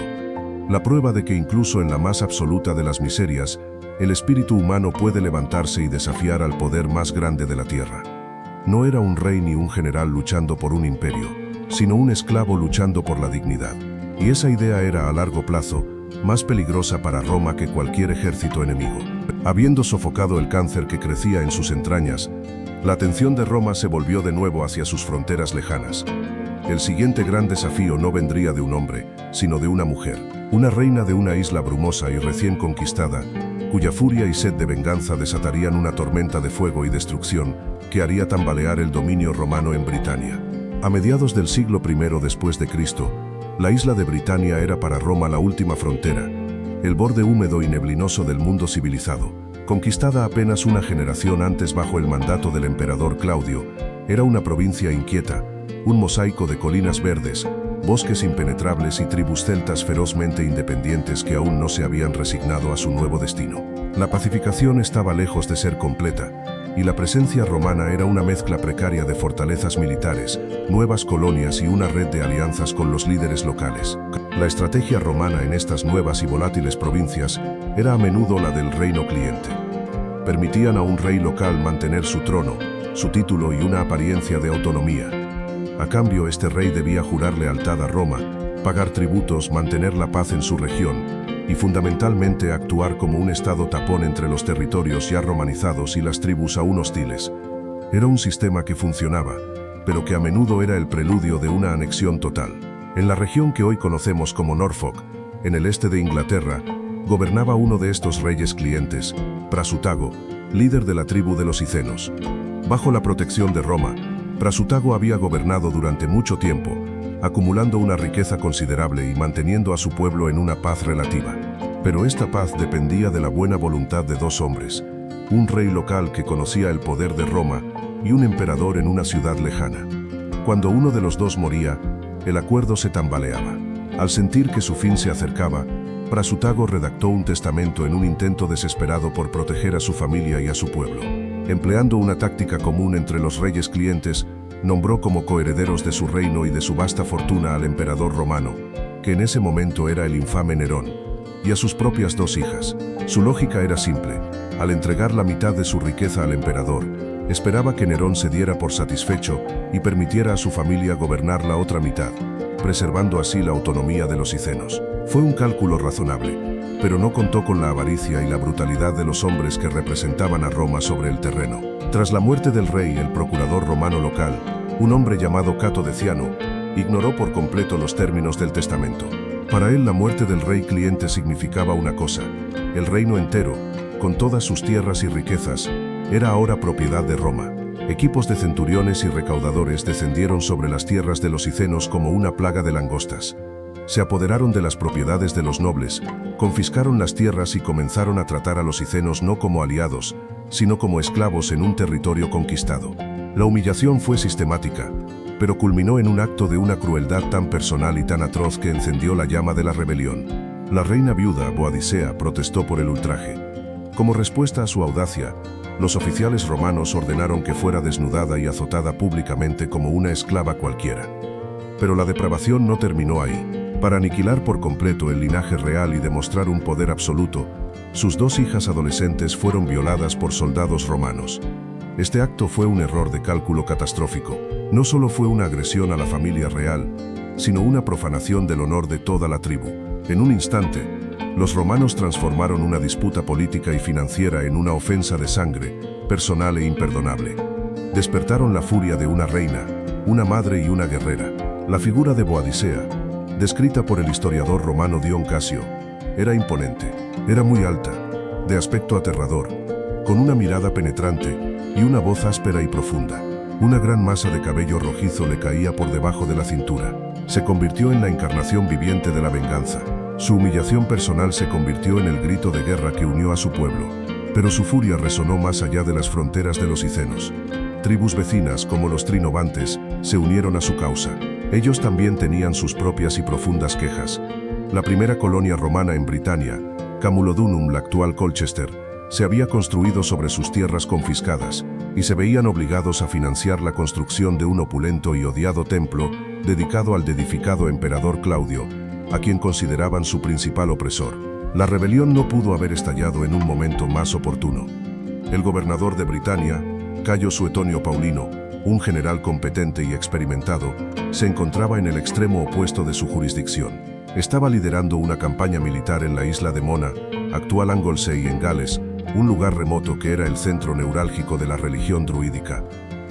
La prueba de que incluso en la más absoluta de las miserias, el espíritu humano puede levantarse y desafiar al poder más grande de la tierra. No era un rey ni un general luchando por un imperio, sino un esclavo luchando por la dignidad. Y esa idea era a largo plazo más peligrosa para Roma que cualquier ejército enemigo. Habiendo sofocado el cáncer que crecía en sus entrañas, la atención de Roma se volvió de nuevo hacia sus fronteras lejanas. El siguiente gran desafío no vendría de un hombre, sino de una mujer, una reina de una isla brumosa y recién conquistada, cuya furia y sed de venganza desatarían una tormenta de fuego y destrucción que haría tambalear el dominio romano en Britania. A mediados del siglo I después de Cristo, la isla de Britania era para Roma la última frontera, el borde húmedo y neblinoso del mundo civilizado. Conquistada apenas una generación antes bajo el mandato del emperador Claudio, era una provincia inquieta, un mosaico de colinas verdes, bosques impenetrables y tribus celtas ferozmente independientes que aún no se habían resignado a su nuevo destino. La pacificación estaba lejos de ser completa, y la presencia romana era una mezcla precaria de fortalezas militares, nuevas colonias y una red de alianzas con los líderes locales. La estrategia romana en estas nuevas y volátiles provincias era a menudo la del reino cliente. Permitían a un rey local mantener su trono, su título y una apariencia de autonomía. A cambio, este rey debía jurar lealtad a Roma, pagar tributos, mantener la paz en su región y fundamentalmente actuar como un estado tapón entre los territorios ya romanizados y las tribus aún hostiles. Era un sistema que funcionaba, pero que a menudo era el preludio de una anexión total. En la región que hoy conocemos como Norfolk, en el este de Inglaterra, gobernaba uno de estos reyes clientes, Prasutago, líder de la tribu de los Icenos. Bajo la protección de Roma, Prasutago había gobernado durante mucho tiempo, acumulando una riqueza considerable y manteniendo a su pueblo en una paz relativa. Pero esta paz dependía de la buena voluntad de dos hombres, un rey local que conocía el poder de Roma y un emperador en una ciudad lejana. Cuando uno de los dos moría, el acuerdo se tambaleaba. Al sentir que su fin se acercaba, Prasutago redactó un testamento en un intento desesperado por proteger a su familia y a su pueblo. Empleando una táctica común entre los reyes clientes, nombró como coherederos de su reino y de su vasta fortuna al emperador romano, que en ese momento era el infame Nerón, y a sus propias dos hijas. Su lógica era simple. Al entregar la mitad de su riqueza al emperador, esperaba que Nerón se diera por satisfecho y permitiera a su familia gobernar la otra mitad, preservando así la autonomía de los icenos. Fue un cálculo razonable, pero no contó con la avaricia y la brutalidad de los hombres que representaban a Roma sobre el terreno. Tras la muerte del rey, el procurador romano local, un hombre llamado Cato Deciano, ignoró por completo los términos del testamento. Para él, la muerte del rey cliente significaba una cosa: el reino entero, con todas sus tierras y riquezas, era ahora propiedad de Roma. Equipos de centuriones y recaudadores descendieron sobre las tierras de los icenos como una plaga de langostas. Se apoderaron de las propiedades de los nobles, confiscaron las tierras y comenzaron a tratar a los icenos no como aliados, sino como esclavos en un territorio conquistado. La humillación fue sistemática, pero culminó en un acto de una crueldad tan personal y tan atroz que encendió la llama de la rebelión. La reina viuda, Boadicea, protestó por el ultraje. Como respuesta a su audacia, los oficiales romanos ordenaron que fuera desnudada y azotada públicamente como una esclava cualquiera. Pero la depravación no terminó ahí. Para aniquilar por completo el linaje real y demostrar un poder absoluto, sus dos hijas adolescentes fueron violadas por soldados romanos. Este acto fue un error de cálculo catastrófico. No solo fue una agresión a la familia real, sino una profanación del honor de toda la tribu. En un instante, los romanos transformaron una disputa política y financiera en una ofensa de sangre, personal e imperdonable. Despertaron la furia de una reina, una madre y una guerrera. La figura de Boadicea, descrita por el historiador romano Dion Casio, era imponente. Era muy alta, de aspecto aterrador, con una mirada penetrante y una voz áspera y profunda. Una gran masa de cabello rojizo le caía por debajo de la cintura. Se convirtió en la encarnación viviente de la venganza. Su humillación personal se convirtió en el grito de guerra que unió a su pueblo. Pero su furia resonó más allá de las fronteras de los icenos. Tribus vecinas, como los Trinovantes, se unieron a su causa. Ellos también tenían sus propias y profundas quejas. La primera colonia romana en Britania, Camulodunum, la actual Colchester, se había construido sobre sus tierras confiscadas, y se veían obligados a financiar la construcción de un opulento y odiado templo dedicado al edificado emperador Claudio, a quien consideraban su principal opresor. La rebelión no pudo haber estallado en un momento más oportuno. El gobernador de Britania, Cayo Suetonio Paulino, un general competente y experimentado, se encontraba en el extremo opuesto de su jurisdicción. Estaba liderando una campaña militar en la isla de Mona, actual Anglesey en Gales, un lugar remoto que era el centro neurálgico de la religión druídica,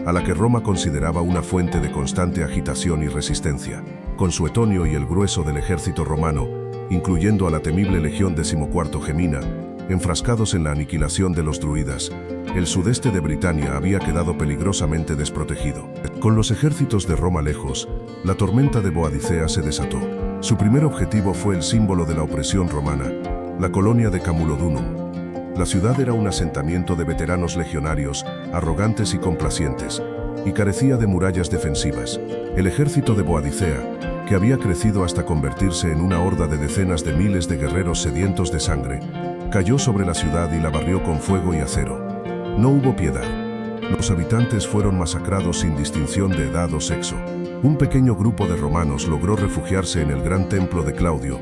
a la que Roma consideraba una fuente de constante agitación y resistencia. Con Suetonio y el grueso del ejército romano, incluyendo a la temible legión XIV Gemina, enfrascados en la aniquilación de los druidas, el sudeste de Britania había quedado peligrosamente desprotegido. Con los ejércitos de Roma lejos, la tormenta de Boadicea se desató. Su primer objetivo fue el símbolo de la opresión romana, la colonia de Camulodunum. La ciudad era un asentamiento de veteranos legionarios, arrogantes y complacientes, y carecía de murallas defensivas. El ejército de Boadicea, que había crecido hasta convertirse en una horda de decenas de miles de guerreros sedientos de sangre, cayó sobre la ciudad y la barrió con fuego y acero. No hubo piedad. Los habitantes fueron masacrados sin distinción de edad o sexo. Un pequeño grupo de romanos logró refugiarse en el gran templo de Claudio,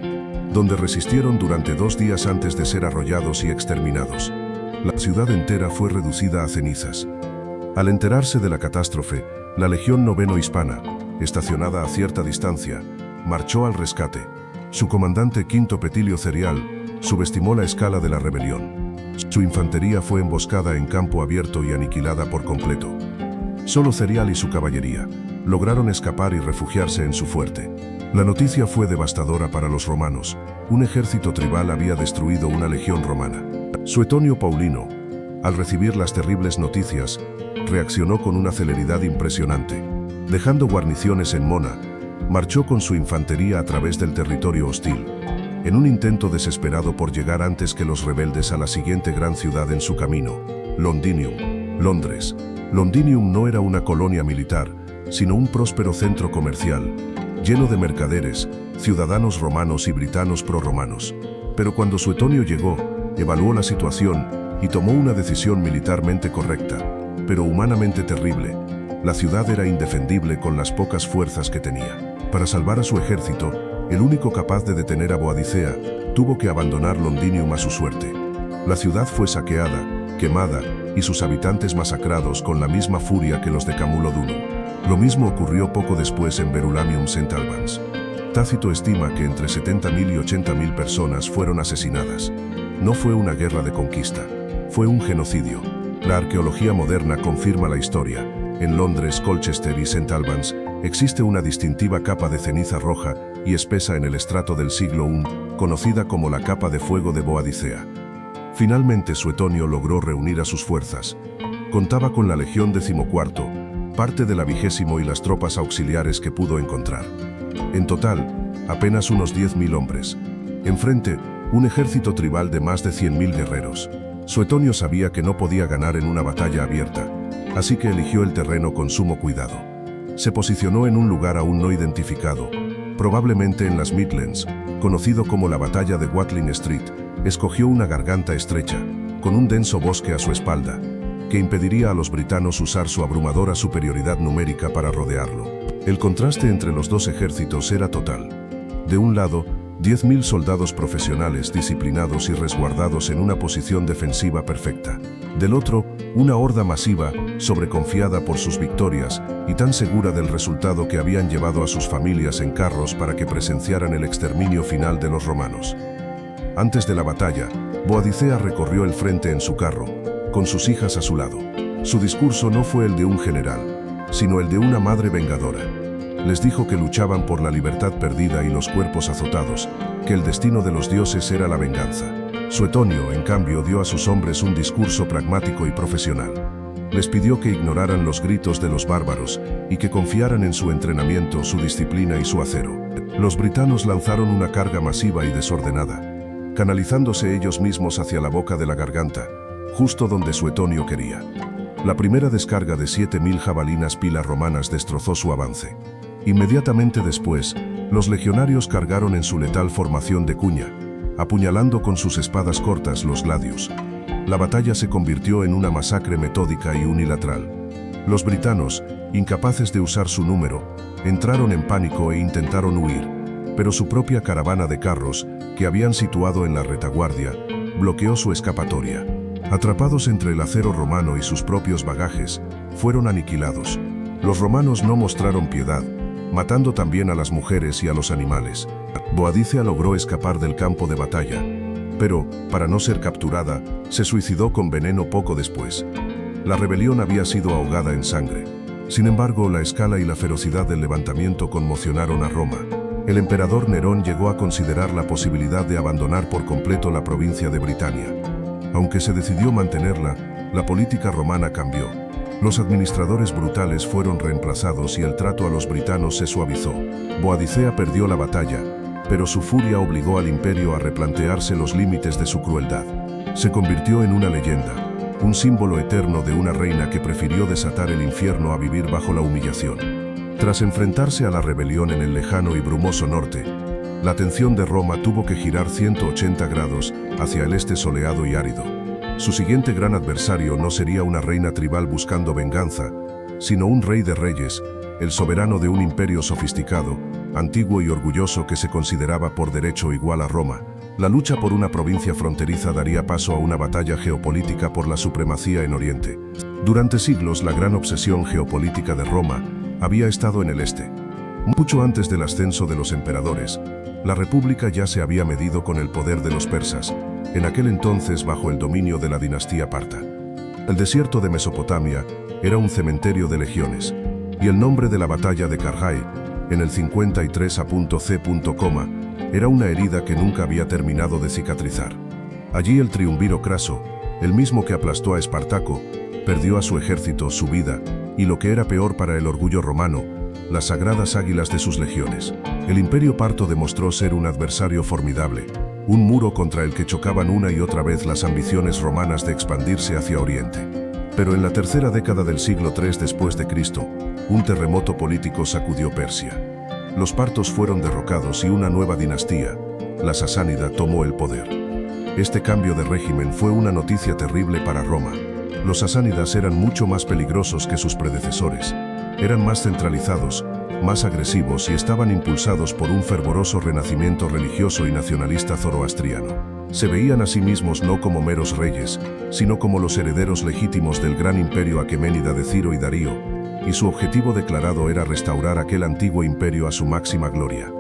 donde resistieron durante 2 días antes de ser arrollados y exterminados. La ciudad entera fue reducida a cenizas. Al enterarse de la catástrofe, la Legión Noveno Hispana, estacionada a cierta distancia, marchó al rescate. Su comandante Quinto Petilio Cerial subestimó la escala de la rebelión. Su infantería fue emboscada en campo abierto y aniquilada por completo. Solo Cerial y su caballería lograron escapar y refugiarse en su fuerte. La noticia fue devastadora para los romanos. Un ejército tribal había destruido una legión romana. Suetonio Paulino, al recibir las terribles noticias, reaccionó con una celeridad impresionante. Dejando guarniciones en Mona, marchó con su infantería a través del territorio hostil, en un intento desesperado por llegar antes que los rebeldes a la siguiente gran ciudad en su camino, Londinium, Londres. Londinium no era una colonia militar, sino un próspero centro comercial, lleno de mercaderes, ciudadanos romanos y britanos prorromanos. Pero cuando Suetonio llegó, evaluó la situación y tomó una decisión militarmente correcta, pero humanamente terrible. La ciudad era indefendible con las pocas fuerzas que tenía. Para salvar a su ejército, el único capaz de detener a Boadicea tuvo que abandonar Londinium a su suerte. La ciudad fue saqueada, quemada y sus habitantes masacrados con la misma furia que los de Camulodunum. Lo mismo ocurrió poco después en Verulamium St. Albans. Tácito estima que entre 70.000 y 80.000 personas fueron asesinadas. No fue una guerra de conquista, fue un genocidio. La arqueología moderna confirma la historia. En Londres, Colchester y St. Albans existe una distintiva capa de ceniza roja y espesa en el estrato del siglo I, conocida como la capa de fuego de Boadicea. Finalmente Suetonio logró reunir a sus fuerzas. Contaba con la Legión XIV, parte de la 20ª y las tropas auxiliares que pudo encontrar. En total, apenas unos 10.000 hombres. Enfrente, un ejército tribal de más de 100.000 guerreros. Suetonio sabía que no podía ganar en una batalla abierta, así que eligió el terreno con sumo cuidado. Se posicionó en un lugar aún no identificado, probablemente en las Midlands, conocido como la Batalla de Watling Street. Escogió una garganta estrecha, con un denso bosque a su espalda, que impediría a los britanos usar su abrumadora superioridad numérica para rodearlo. El contraste entre los dos ejércitos era total. De un lado, 10.000 soldados profesionales disciplinados y resguardados en una posición defensiva perfecta. Del otro, una horda masiva, sobreconfiada por sus victorias y tan segura del resultado que habían llevado a sus familias en carros para que presenciaran el exterminio final de los romanos. Antes de la batalla, Boadicea recorrió el frente en su carro, con sus hijas a su lado. Su discurso no fue el de un general, sino el de una madre vengadora. Les dijo que luchaban por la libertad perdida y los cuerpos azotados, que el destino de los dioses era la venganza. Suetonio, en cambio, dio a sus hombres un discurso pragmático y profesional. Les pidió que ignoraran los gritos de los bárbaros y que confiaran en su entrenamiento, su disciplina y su acero. Los britanos lanzaron una carga masiva y desordenada, canalizándose ellos mismos hacia la boca de la garganta, justo donde Suetonio quería. La primera descarga de 7.000 jabalinas pilas romanas destrozó su avance. Inmediatamente después, los legionarios cargaron en su letal formación de cuña, apuñalando con sus espadas cortas los gladios. La batalla se convirtió en una masacre metódica y unilateral. Los britanos, incapaces de usar su número, entraron en pánico e intentaron huir, pero su propia caravana de carros, que habían situado en la retaguardia, bloqueó su escapatoria. Atrapados entre el acero romano y sus propios bagajes, fueron aniquilados. Los romanos no mostraron piedad, matando también a las mujeres y a los animales. Boadicea logró escapar del campo de batalla, pero, para no ser capturada, se suicidó con veneno poco después. La rebelión había sido ahogada en sangre. Sin embargo, la escala y la ferocidad del levantamiento conmocionaron a Roma. El emperador Nerón llegó a considerar la posibilidad de abandonar por completo la provincia de Britania. Aunque se decidió mantenerla, la política romana cambió. Los administradores brutales fueron reemplazados y el trato a los britanos se suavizó. Boadicea perdió la batalla, pero su furia obligó al imperio a replantearse los límites de su crueldad. Se convirtió en una leyenda, un símbolo eterno de una reina que prefirió desatar el infierno a vivir bajo la humillación. Tras enfrentarse a la rebelión en el lejano y brumoso norte, la atención de Roma tuvo que girar 180 grados hacia el este soleado y árido. Su siguiente gran adversario no sería una reina tribal buscando venganza, sino un rey de reyes, el soberano de un imperio sofisticado, antiguo y orgulloso que se consideraba por derecho igual a Roma. La lucha por una provincia fronteriza daría paso a una batalla geopolítica por la supremacía en Oriente. Durante siglos, la gran obsesión geopolítica de Roma había estado en el este. Mucho antes del ascenso de los emperadores, la república ya se había medido con el poder de los persas, en aquel entonces bajo el dominio de la dinastía parta. El desierto de Mesopotamia era un cementerio de legiones, y el nombre de la batalla de Carrhae, en el 53 a.C., era una herida que nunca había terminado de cicatrizar. Allí el triunviro Craso, el mismo que aplastó a Espartaco, perdió a su ejército, su vida, y lo que era peor para el orgullo romano, las sagradas águilas de sus legiones. El imperio parto demostró ser un adversario formidable, un muro contra el que chocaban una y otra vez las ambiciones romanas de expandirse hacia Oriente. Pero en la tercera década del siglo III después de Cristo, un terremoto político sacudió Persia. Los partos fueron derrocados y una nueva dinastía, la sasánida, tomó el poder. Este cambio de régimen fue una noticia terrible para Roma. Los sasánidas eran mucho más peligrosos que sus predecesores. Eran más centralizados, más agresivos y estaban impulsados por un fervoroso renacimiento religioso y nacionalista zoroastriano. Se veían a sí mismos no como meros reyes, sino como los herederos legítimos del gran imperio aqueménida de Ciro y Darío, y su objetivo declarado era restaurar aquel antiguo imperio a su máxima gloria.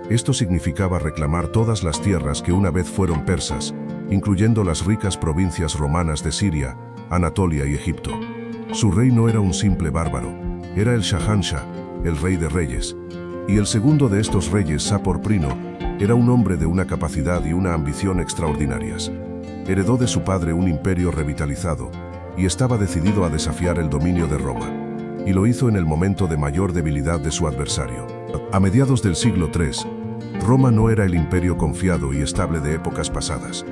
Esto significaba reclamar todas las tierras que una vez fueron persas, incluyendo las ricas provincias romanas de Siria, Anatolia y Egipto. Su rey no era un simple bárbaro, era el Shahanshah, el rey de reyes, y el segundo de estos reyes, Sapor I, era un hombre de una capacidad y una ambición extraordinarias. Heredó de su padre un imperio revitalizado, y estaba decidido a desafiar el dominio de Roma. Y lo hizo en el momento de mayor debilidad de su adversario. A mediados del siglo III, Roma no era el imperio confiado y estable de épocas pasadas.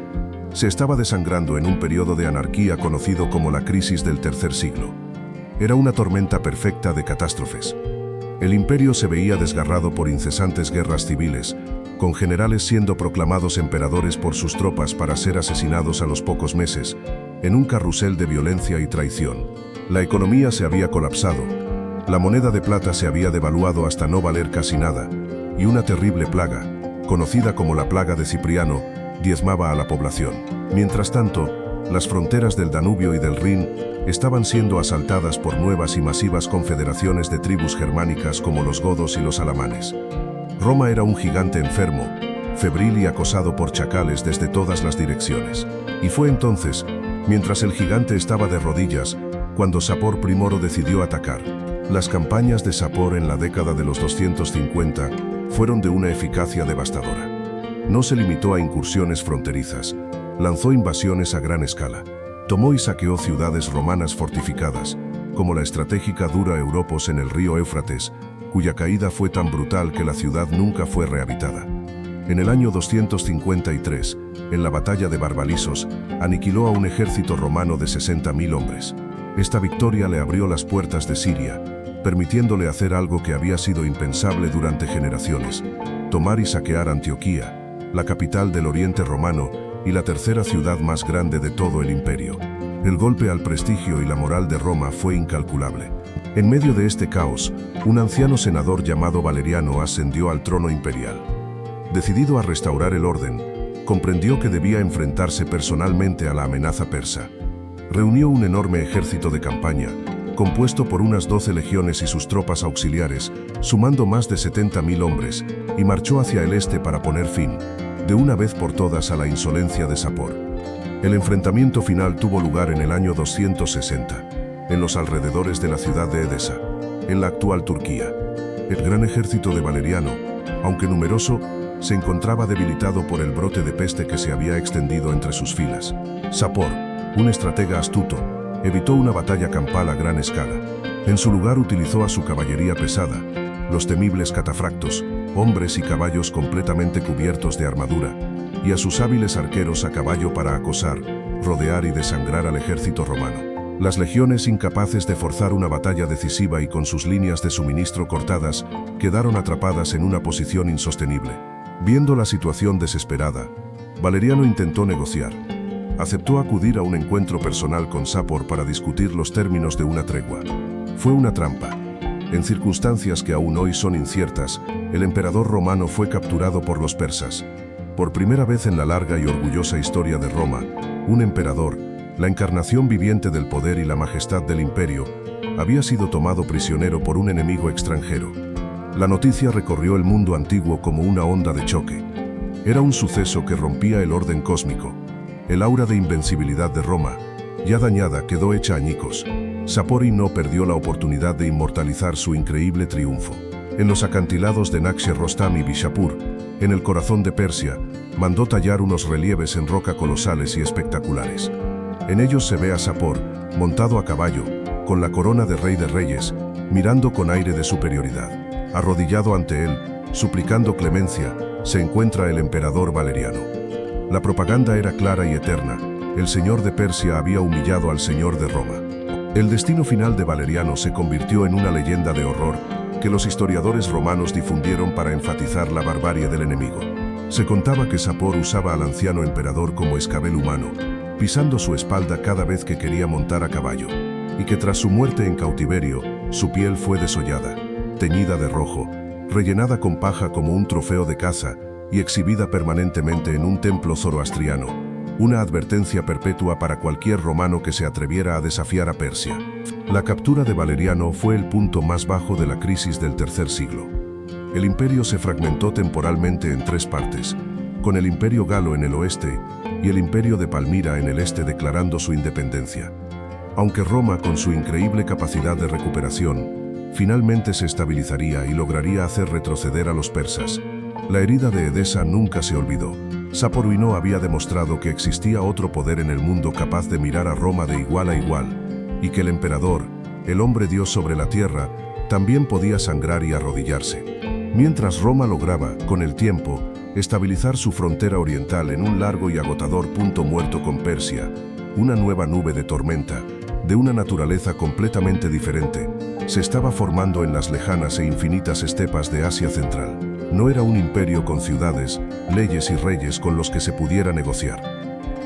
Se estaba desangrando en un periodo de anarquía conocido como la crisis del tercer siglo. Era una tormenta perfecta de catástrofes. El imperio se veía desgarrado por incesantes guerras civiles, con generales siendo proclamados emperadores por sus tropas para ser asesinados a los pocos meses, en un carrusel de violencia y traición. La economía se había colapsado, la moneda de plata se había devaluado hasta no valer casi nada, y una terrible plaga, conocida como la plaga de Cipriano, diezmaba a la población. Mientras tanto, las fronteras del Danubio y del Rin estaban siendo asaltadas por nuevas y masivas confederaciones de tribus germánicas como los godos y los alamanes. Roma era un gigante enfermo, febril y acosado por chacales desde todas las direcciones. Y fue entonces, mientras el gigante estaba de rodillas, cuando Sapor I decidió atacar. Las campañas de Sapor en la década de los 250 fueron de una eficacia devastadora. No se limitó a incursiones fronterizas, lanzó invasiones a gran escala. Tomó y saqueó ciudades romanas fortificadas, como la estratégica Dura Europos en el río Éufrates, cuya caída fue tan brutal que la ciudad nunca fue rehabitada. En el año 253, en la batalla de Barbalisos, aniquiló a un ejército romano de 60.000 hombres. Esta victoria le abrió las puertas de Siria, permitiéndole hacer algo que había sido impensable durante generaciones: tomar y saquear Antioquía, la capital del Oriente Romano y la tercera ciudad más grande de todo el imperio. El golpe al prestigio y la moral de Roma fue incalculable. En medio de este caos, un anciano senador llamado Valeriano ascendió al trono imperial. Decidido a restaurar el orden, comprendió que debía enfrentarse personalmente a la amenaza persa. Reunió un enorme ejército de campaña, compuesto por unas 12 legiones y sus tropas auxiliares, sumando más de 70.000 hombres, y marchó hacia el este para poner fin, de una vez por todas, a la insolencia de Sapor. El enfrentamiento final tuvo lugar en el año 260, en los alrededores de la ciudad de Edesa, en la actual Turquía. El gran ejército de Valeriano, aunque numeroso, se encontraba debilitado por el brote de peste que se había extendido entre sus filas. Sapor, un estratega astuto, evitó una batalla campal a gran escala. En su lugar utilizó a su caballería pesada, los temibles catafractos, hombres y caballos completamente cubiertos de armadura, y a sus hábiles arqueros a caballo para acosar, rodear y desangrar al ejército romano. Las legiones, incapaces de forzar una batalla decisiva y con sus líneas de suministro cortadas, quedaron atrapadas en una posición insostenible. Viendo la situación desesperada, Valeriano intentó negociar. Aceptó acudir a un encuentro personal con Sapor para discutir los términos de una tregua. Fue una trampa. En circunstancias que aún hoy son inciertas, el emperador romano fue capturado por los persas. Por primera vez en la larga y orgullosa historia de Roma, un emperador, la encarnación viviente del poder y la majestad del imperio, había sido tomado prisionero por un enemigo extranjero. La noticia recorrió el mundo antiguo como una onda de choque. Era un suceso que rompía el orden cósmico. El aura de invencibilidad de Roma, ya dañada, quedó hecha añicos. Sapor no perdió la oportunidad de inmortalizar su increíble triunfo. En los acantilados de Naxche Rostam y Bishapur, en el corazón de Persia, mandó tallar unos relieves en roca colosales y espectaculares. En ellos se ve a Sapor, montado a caballo, con la corona de rey de reyes, mirando con aire de superioridad. Arrodillado ante él, suplicando clemencia, se encuentra el emperador Valeriano. La propaganda era clara y eterna. El señor de Persia había humillado al señor de Roma. El destino final de Valeriano se convirtió en una leyenda de horror que los historiadores romanos difundieron para enfatizar la barbarie del enemigo. Se contaba que Sapor usaba al anciano emperador como escabel humano, pisando su espalda cada vez que quería montar a caballo, y que tras su muerte en cautiverio, su piel fue desollada, teñida de rojo, rellenada con paja como un trofeo de caza y exhibida permanentemente en un templo zoroastriano, una advertencia perpetua para cualquier romano que se atreviera a desafiar a Persia. La captura de Valeriano fue el punto más bajo de la crisis del tercer siglo. El imperio se fragmentó temporalmente en tres partes, con el imperio galo en el oeste y el imperio de Palmira en el este declarando su independencia. Aunque Roma, con su increíble capacidad de recuperación, finalmente se estabilizaría y lograría hacer retroceder a los persas, la herida de Edesa nunca se olvidó. Saporuino había demostrado que existía otro poder en el mundo capaz de mirar a Roma de igual a igual, y que el emperador, el hombre Dios sobre la tierra, también podía sangrar y arrodillarse. Mientras Roma lograba, con el tiempo, estabilizar su frontera oriental en un largo y agotador punto muerto con Persia, una nueva nube de tormenta, de una naturaleza completamente diferente, se estaba formando en las lejanas e infinitas estepas de Asia Central. No era un imperio con ciudades, leyes y reyes con los que se pudiera negociar.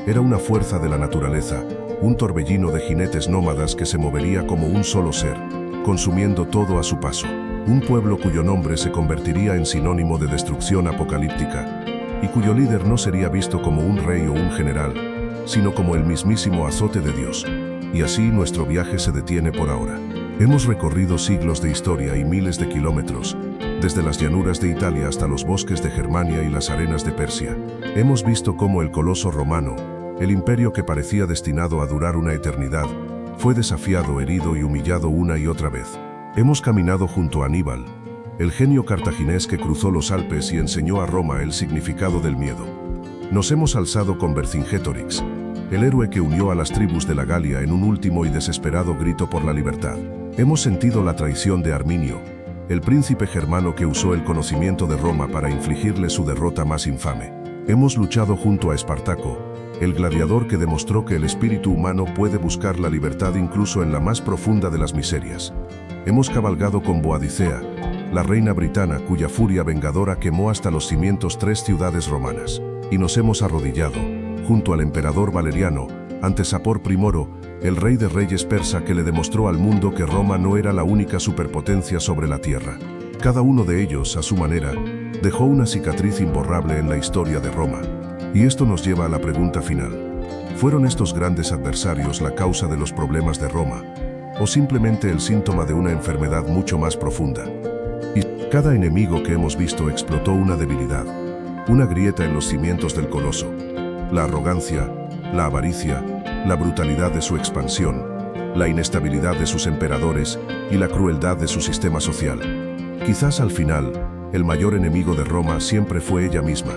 Era una fuerza de la naturaleza, un torbellino de jinetes nómadas que se movería como un solo ser, consumiendo todo a su paso. Un pueblo cuyo nombre se convertiría en sinónimo de destrucción apocalíptica, y cuyo líder no sería visto como un rey o un general, sino como el mismísimo azote de Dios. Y así nuestro viaje se detiene por ahora. Hemos recorrido siglos de historia y miles de kilómetros, desde las llanuras de Italia hasta los bosques de Germania y las arenas de Persia. Hemos visto cómo el coloso romano, el imperio que parecía destinado a durar una eternidad, fue desafiado, herido y humillado una y otra vez. Hemos caminado junto a Aníbal, el genio cartaginés que cruzó los Alpes y enseñó a Roma el significado del miedo. Nos hemos alzado con Vercingétorix, el héroe que unió a las tribus de la Galia en un último y desesperado grito por la libertad. Hemos sentido la traición de Arminio, el príncipe germano que usó el conocimiento de Roma para infligirle su derrota más infame. Hemos luchado junto a Espartaco, el gladiador que demostró que el espíritu humano puede buscar la libertad incluso en la más profunda de las miserias. Hemos cabalgado con Boadicea, la reina britana cuya furia vengadora quemó hasta los cimientos 3 ciudades romanas. Y nos hemos arrodillado, junto al emperador Valeriano, ante Sapor Primoro, el rey de reyes persa que le demostró al mundo que Roma no era la única superpotencia sobre la tierra. Cada uno de ellos, a su manera, dejó una cicatriz imborrable en la historia de Roma. Y esto nos lleva a la pregunta final. ¿Fueron estos grandes adversarios la causa de los problemas de Roma? ¿O simplemente el síntoma de una enfermedad mucho más profunda? Y cada enemigo que hemos visto explotó una debilidad, una grieta en los cimientos del coloso. La arrogancia, la avaricia, la brutalidad de su expansión, la inestabilidad de sus emperadores y la crueldad de su sistema social. Quizás al final, el mayor enemigo de Roma siempre fue ella misma.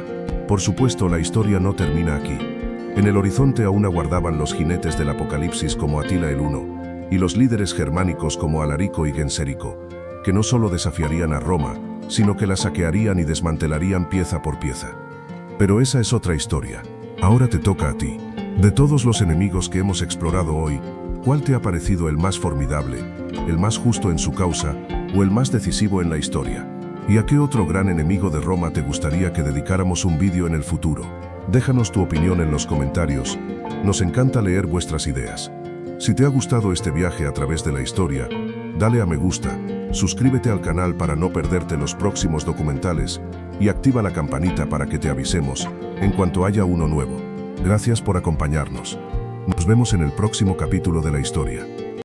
Por supuesto, la historia no termina aquí. En el horizonte aún aguardaban los jinetes del apocalipsis como Atila el Huno, y los líderes germánicos como Alarico y Gensérico, que no solo desafiarían a Roma, sino que la saquearían y desmantelarían pieza por pieza. Pero esa es otra historia. Ahora te toca a ti. De todos los enemigos que hemos explorado hoy, ¿cuál te ha parecido el más formidable, el más justo en su causa o el más decisivo en la historia? ¿Y a qué otro gran enemigo de Roma te gustaría que dedicáramos un vídeo en el futuro? Déjanos tu opinión en los comentarios. Nos encanta leer vuestras ideas. Si te ha gustado este viaje a través de la historia, dale a me gusta, suscríbete al canal para no perderte los próximos documentales y activa la campanita para que te avisemos en cuanto haya uno nuevo. Gracias por acompañarnos. Nos vemos en el próximo capítulo de la historia.